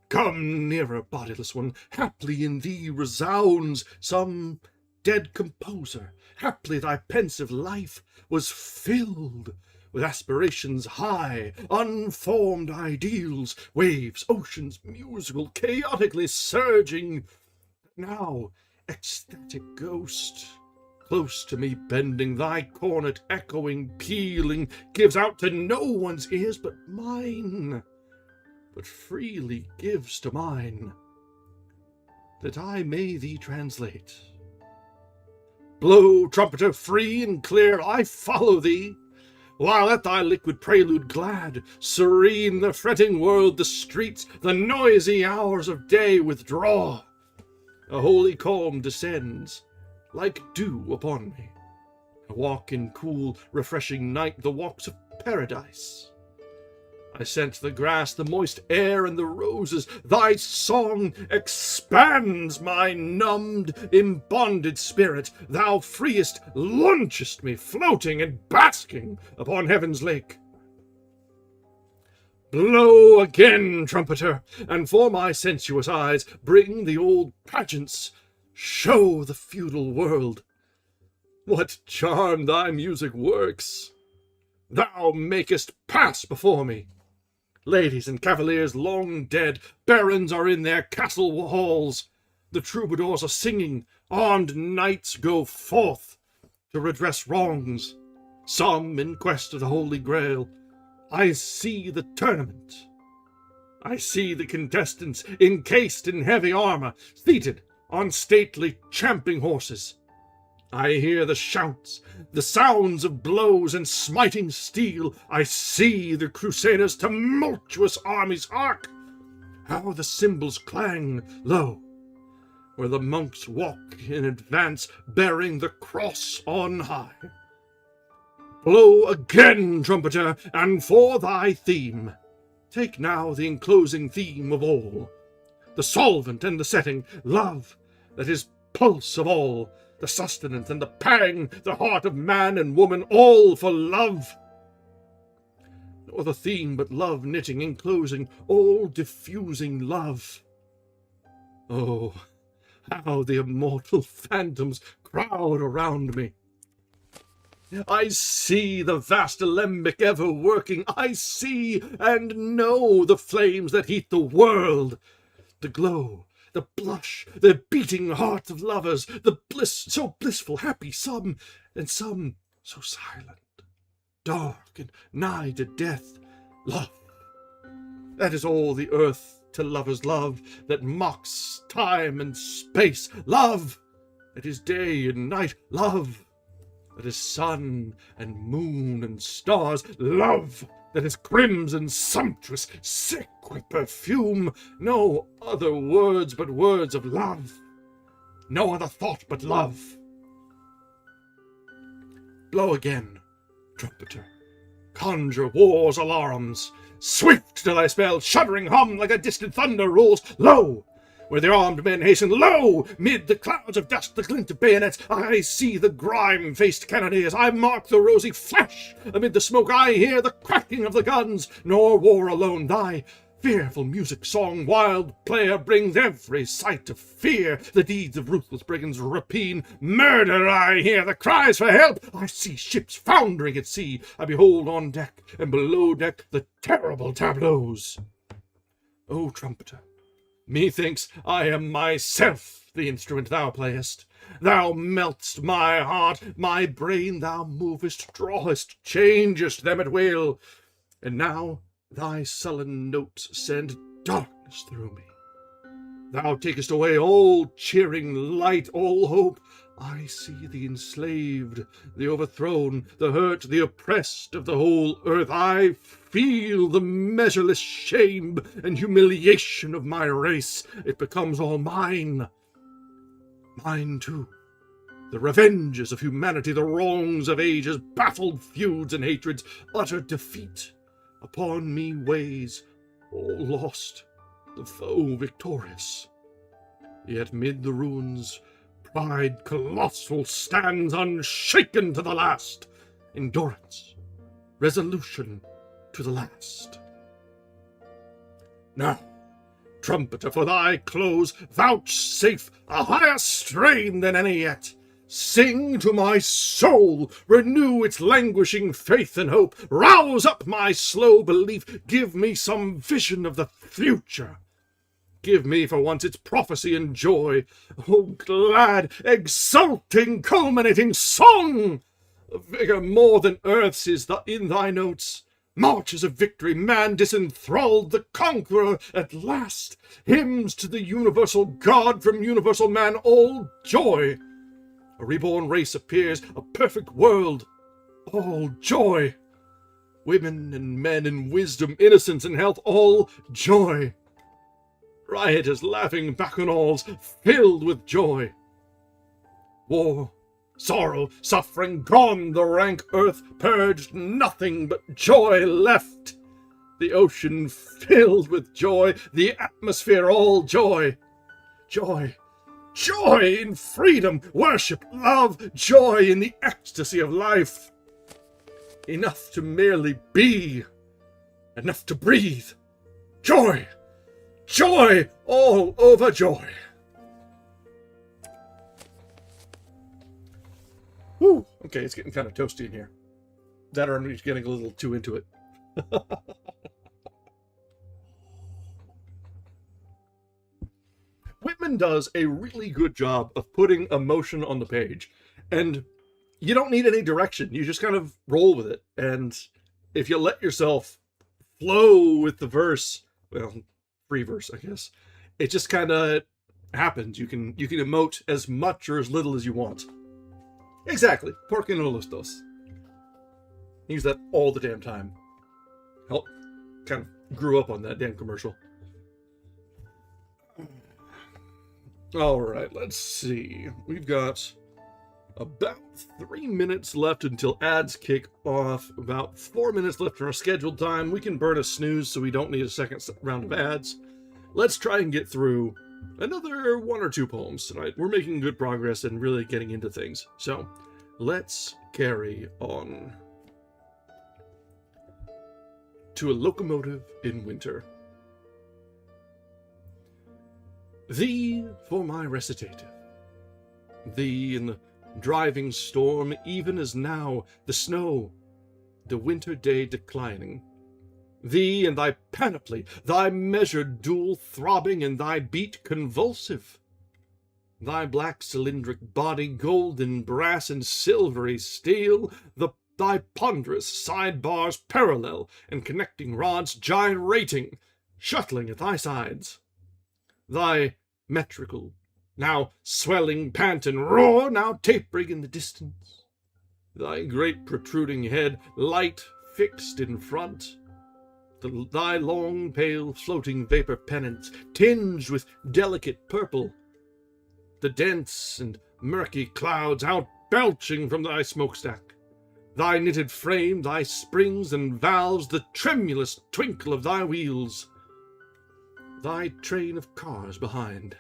Come nearer, bodiless one, haply in thee resounds some dead composer, haply thy pensive life was filled with aspirations high, unformed ideals, waves, oceans, musical, chaotically surging. Now, ecstatic ghost, close to me bending, thy cornet echoing, pealing, gives out to no one's ears but mine, but freely gives to mine, that I may thee translate. Blow, trumpeter, free and clear, I follow thee, while at thy liquid prelude glad, serene, the fretting world, the streets, the noisy hours of day withdraw. A holy calm descends, like dew upon me. I walk in cool, refreshing night, the walks of paradise. I scent the grass, the moist air, and the roses. Thy song expands my numbed, embonded spirit. Thou freest, launchest me, floating and basking upon heaven's lake. Blow again, trumpeter, and for my sensuous eyes bring the old pageants. Show the feudal world what charm thy music works. Thou makest pass before me. Ladies and cavaliers long dead, barons are in their castle halls. The troubadours are singing, armed knights go forth to redress wrongs. Some in quest of the Holy Grail. I see the tournament. I see the contestants encased in heavy armor, seated on stately champing horses. I hear the shouts, the sounds of blows and smiting steel. I see the Crusaders' tumultuous armies. Hark! How the cymbals clang, lo, where the monks walk in advance, bearing the cross on high. Blow again, trumpeter, and for thy theme, take now the enclosing theme of all, the solvent and the setting, love, that is pulse of all, the sustenance and the pang, the heart of man and woman, all for love. Nor the theme but love knitting, enclosing, all diffusing love. Oh, how the immortal phantoms crowd around me. I see the vast alembic ever working. I see and know the flames that heat the world, the glow, the blush, the beating hearts of lovers, the bliss, so blissful, happy, some, and some so silent, dark, and nigh to death. Love, that is all the earth to lovers' love, that mocks time and space. Love, that is day and night. Love, that is sun and moon and stars. Love, that is crimson, sumptuous, sick with perfume. No other words but words of love. No other thought but love. Blow again, trumpeter. conjure war's alarms. Swift to thy spell, shuddering hum like a distant thunder rolls. Lo! Where the armed men hasten, lo! Mid the clouds of dust, the glint of bayonets, I see the grime-faced cannoneers. I mark the rosy flash amid the smoke. I hear the cracking of the guns. Nor war alone, thy fearful music song, wild player, brings every sight of fear. The deeds of ruthless brigands rapine. Murder, I hear the cries for help. I see ships foundering at sea. I behold on deck and below deck the terrible tableaus. O trumpeter, methinks I am myself the instrument thou playest. Thou melt'st my heart, my brain, thou movest, drawest, changest them at will. And now thy sullen notes send darkness through me. Thou takest away all cheering light, all hope. I see the enslaved, the overthrown, the hurt, the oppressed of the whole earth. I feel the measureless shame and humiliation of my race. It becomes all mine. Mine too. The revenges of humanity, the wrongs of ages, baffled feuds and hatreds, utter defeat. Upon me weighs, all lost, the foe victorious. Yet mid the ruins, pride colossal stands unshaken to the last. Endurance, resolution to the last. Now, trumpeter, for thy close, vouchsafe a higher strain than any yet. Sing to my soul, renew its languishing faith and hope, rouse up my slow belief, give me some vision of the future. Give me for once its prophecy and joy. O glad, exulting, culminating song! A vigor more than earth's is in thy notes. Marches of victory, man disenthralled, the conqueror at last. Hymns to the universal God from universal man, all joy. A reborn race appears, a perfect world, all joy. Women and men in wisdom, innocence and health, all joy. Rioters laughing bacchanals, filled with joy. War, sorrow, suffering gone, the rank earth purged, nothing but joy left. The ocean filled with joy, the atmosphere all joy. Joy. Joy in freedom, worship, love, joy in the ecstasy of life. Enough to merely be, enough to breathe. Joy, joy, all over joy. Whew, okay, it's getting kind of toasty in here. That or I'm just getting a little too into it. Whitman does a really good job of putting emotion on the page, and you don't need any direction. You just kind of roll with it, and if you let yourself flow with the verse, well, free verse, I guess, it just kind of happens. You can emote as much or as little as you want. Exactly. Porque no los dos. Use that all the damn time. Hell, kind of grew up on that damn commercial. Alright, let's see. We've got about 3 minutes left until ads kick off. About 4 minutes left in our scheduled time. We can burn a snooze so we don't need a second round of ads. Let's try and get through another 1 or 2 poems tonight. We're making good progress and really getting into things. So, let's carry on. To a Locomotive in Winter. Thee for my recitative. Thee in the driving storm, even as now the snow, the winter day declining. Thee in thy panoply, thy measured duel throbbing, and thy beat convulsive. Thy black cylindric body, golden brass and silvery steel, thy ponderous sidebars parallel, and connecting rods gyrating, shuttling at thy sides. Thy metrical, now swelling pant and roar, now tapering in the distance. Thy great protruding head, light fixed in front. Thy long, pale, floating vapor pennants, tinged with delicate purple. The dense and murky clouds outbelching from thy smokestack. thy knitted frame, thy springs and valves, the tremulous twinkle of thy wheels. Thy train of cars behind,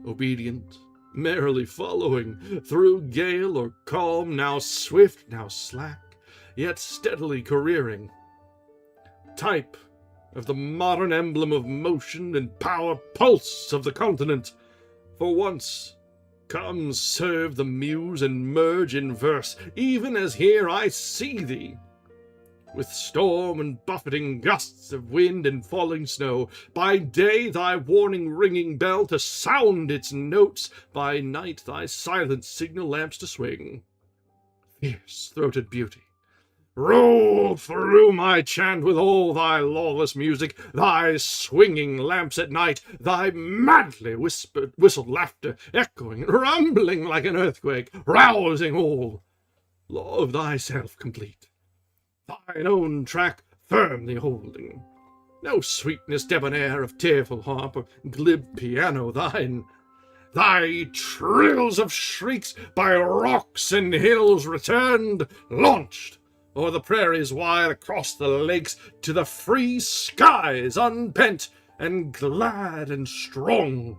obedient, merrily following, through gale or calm, now swift, now slack, yet steadily careering. Type of the modern emblem of motion and power, pulse of the continent, for once come serve the muse and merge in verse, even as here I see thee, with storm and buffeting gusts of wind and falling snow, by day thy warning ringing bell to sound its notes, by night thy silent signal lamps to swing. Fierce-throated beauty, roll through my chant with all thy lawless music, thy swinging lamps at night, thy madly whistled laughter, echoing and rumbling like an earthquake, rousing all. Law of thyself complete, thine own track firmly holding. No sweetness debonair of tearful harp or glib piano thine. Thy trills of shrieks by rocks and hills returned, launched o'er the prairies wide, across the lakes, to the free skies unpent and glad and strong.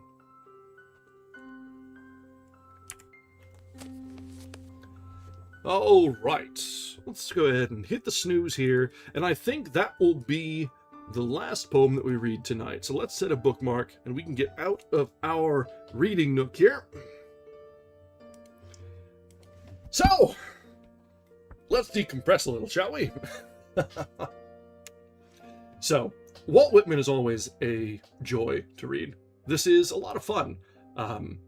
All right, let's go ahead and hit the snooze here, and I think that will be the last poem that we read tonight. So let's set a bookmark, and we can get out of our reading nook here. So, let's decompress a little, shall we? So, Walt Whitman is always a joy to read. This is a lot of fun. And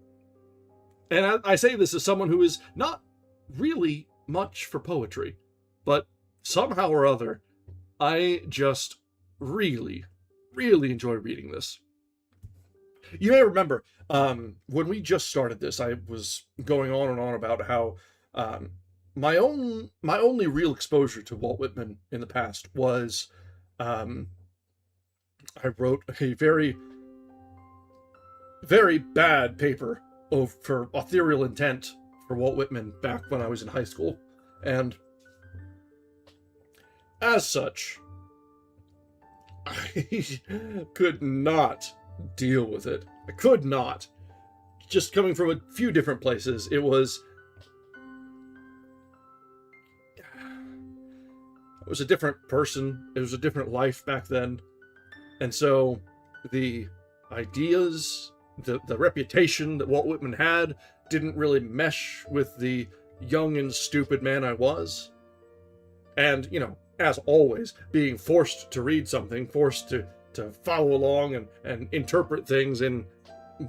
I say this as someone who is not really much for poetry, but somehow or other, I just really, really enjoy reading this. You may remember, when we just started this, I was going on and on about how my only real exposure to Walt Whitman in the past was I wrote a very, very bad paper for authorial intent for Walt Whitman back when I was in high school, and as such, I could not deal with it. I could not. Just coming from a few different places, it was a different person. It was a different life back then. And so the ideas, the reputation that Walt Whitman had didn't really mesh with the young and stupid man I was. And, you know, as always, being forced to read something, forced to follow along and interpret things in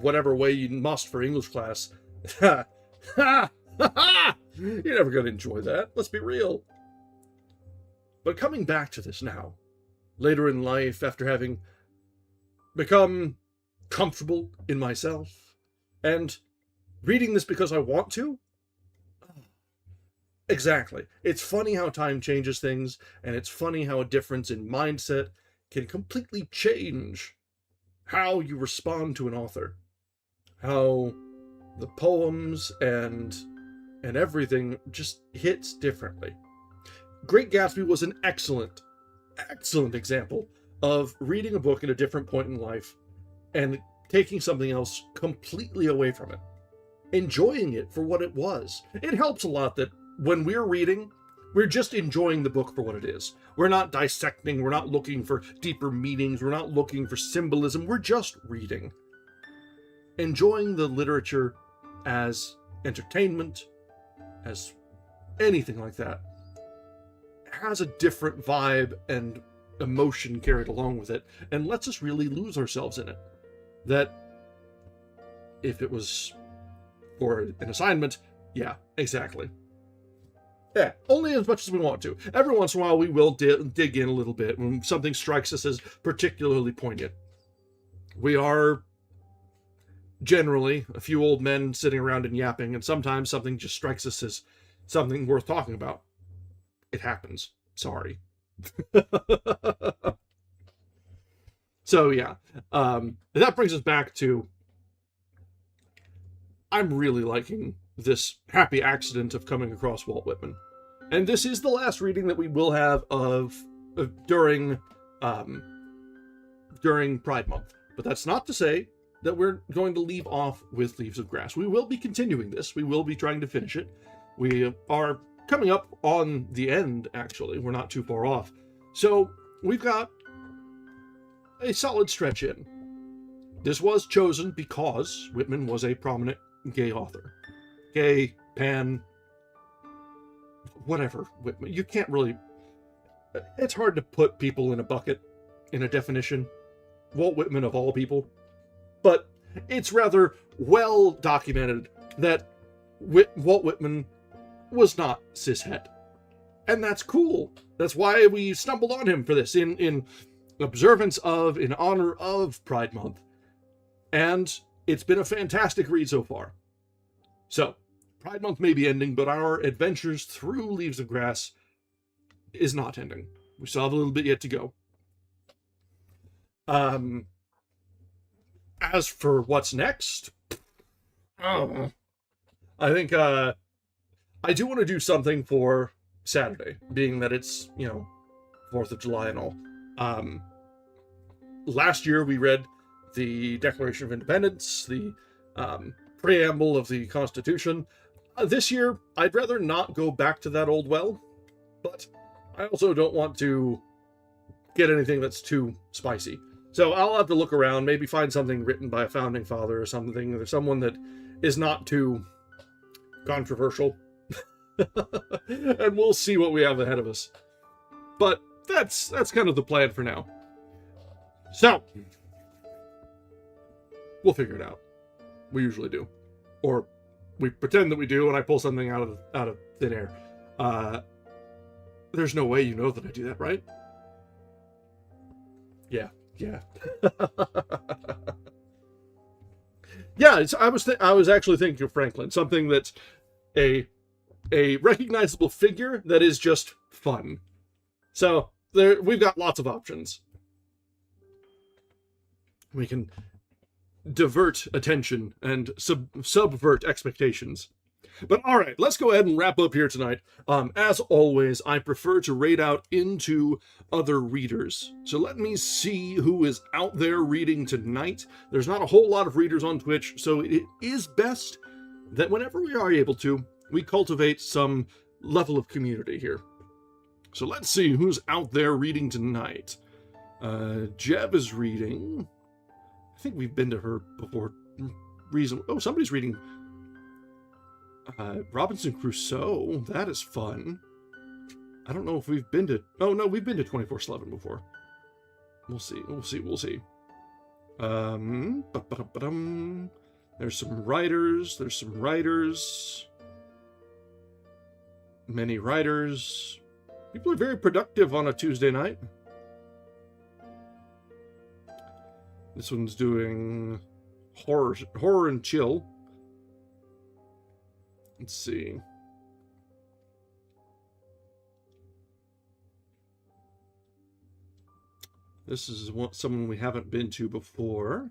whatever way you must for English class. You're never going to enjoy that. Let's be real. But coming back to this now, later in life, after having become comfortable in myself, and reading this because I want to? Exactly. It's funny how time changes things, and it's funny how a difference in mindset can completely change how you respond to an author. How the poems and everything just hits differently. Great Gatsby was an excellent example of reading a book at a different point in life and taking something else completely away from it. Enjoying it for what it was. It helps a lot that when we're reading, we're just enjoying the book for what it is. We're not dissecting, we're not looking for deeper meanings, we're not looking for symbolism, we're just reading. Enjoying the literature as entertainment, as anything like that, has a different vibe and emotion carried along with it, and lets us really lose ourselves in it. That if it was for an assignment, yeah, exactly. Yeah, only as much as we want to. Every once in a while we will dig in a little bit when something strikes us as particularly poignant. We are generally a few old men sitting around and yapping, and sometimes something just strikes us as something worth talking about. It happens. Sorry. So yeah, that brings us back to, I'm really liking this happy accident of coming across Walt Whitman. And this is the last reading that we will have during Pride Month. But that's not to say that we're going to leave off with Leaves of Grass. We will be continuing this. We will be trying to finish it. We are coming up on the end, actually. We're not too far off. So we've got a solid stretch in. This was chosen because Whitman was a prominent gay author. Gay, pan, whatever. Whitman. You can't really... It's hard to put people in a bucket, in a definition. Walt Whitman of all people. But it's rather well documented that Walt Whitman was not cishet. And that's cool. That's why we stumbled on him for this, in observance of, in honor of Pride Month. And it's been a fantastic read so far. So, Pride Month may be ending, but our adventures through Leaves of Grass is not ending. We still have a little bit yet to go. As for what's next, I think I do want to do something for Saturday, being that it's, 4th of July and all. Last year we read the Declaration of Independence, the preamble of the Constitution. This year, I'd rather not go back to that old well, but I also don't want to get anything that's too spicy. So I'll have to look around, maybe find something written by a founding father or something, or someone that is not too controversial. And we'll see what we have ahead of us. But that's kind of the plan for now. So, we'll figure it out. We usually do. Or we pretend that we do, and I pull something out of thin air. There's no way you know that I do that, right? Yeah. Yeah. Yeah, I was actually thinking of Franklin, something that's a recognizable figure that is just fun. So we've got lots of options. We can divert attention and subvert expectations. But all right, let's go ahead and wrap up here tonight. As always, I prefer to raid out into other readers. So let me see who is out there reading tonight. There's not a whole lot of readers on Twitch, so it is best that whenever we are able to, we cultivate some level of community here. So let's see who's out there reading tonight. Jeb is reading. I think we've been to her before. Oh, somebody's reading Robinson Crusoe. That is fun. I don't know if we've been to... Oh, no, we've been to 24/7 before. We'll see. There's some writers. Many writers. People are very productive on a Tuesday night. This one's doing horror and chill. Let's see. This is someone we haven't been to before.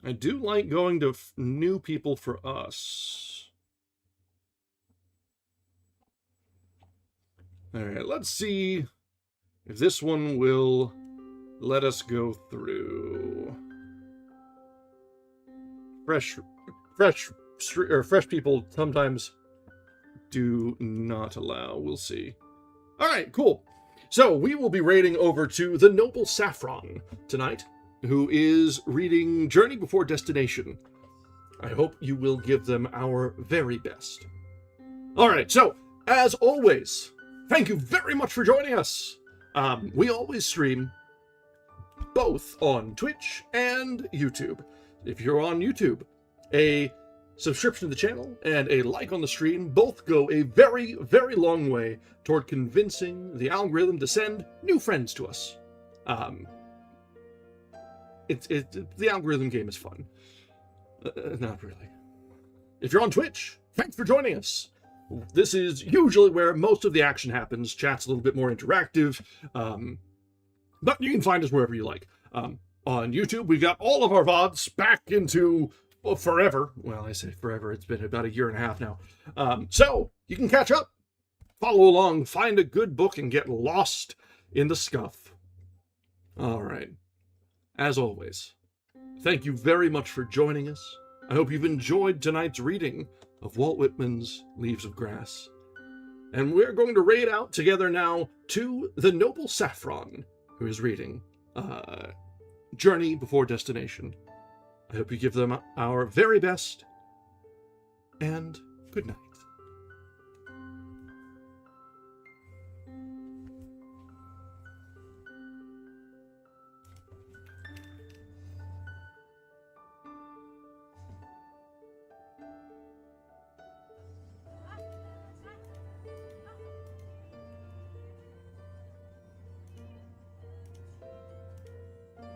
I do like going to new people for us. All right, let's see if this one will let us go through. Fresh people sometimes do not allow. We'll see. All right, cool. So we will be raiding over to the Noble Saffron tonight, who is reading Journey Before Destination. I hope you will give them our very best. All right, so as always, thank you very much for joining us. We always stream both on Twitch and YouTube. If you're on YouTube, a subscription to the channel and a like on the stream both go a very, very long way toward convincing the algorithm to send new friends to us. The algorithm game is fun. Not really. If you're on Twitch, thanks for joining us. This is usually where most of the action happens. Chat's a little bit more interactive, but you can find us wherever you like. On YouTube, we've got all of our VODs back into well, forever. Well, I say forever. It's been about a year and a half now. So you can catch up, follow along, find a good book, and get lost in the scuff. All right. As always, thank you very much for joining us. I hope you've enjoyed tonight's reading of Walt Whitman's Leaves of Grass. And we're going to raid out together now to the noble Saffron, who is reading Journey Before Destination. I hope you give them our very best, and good night.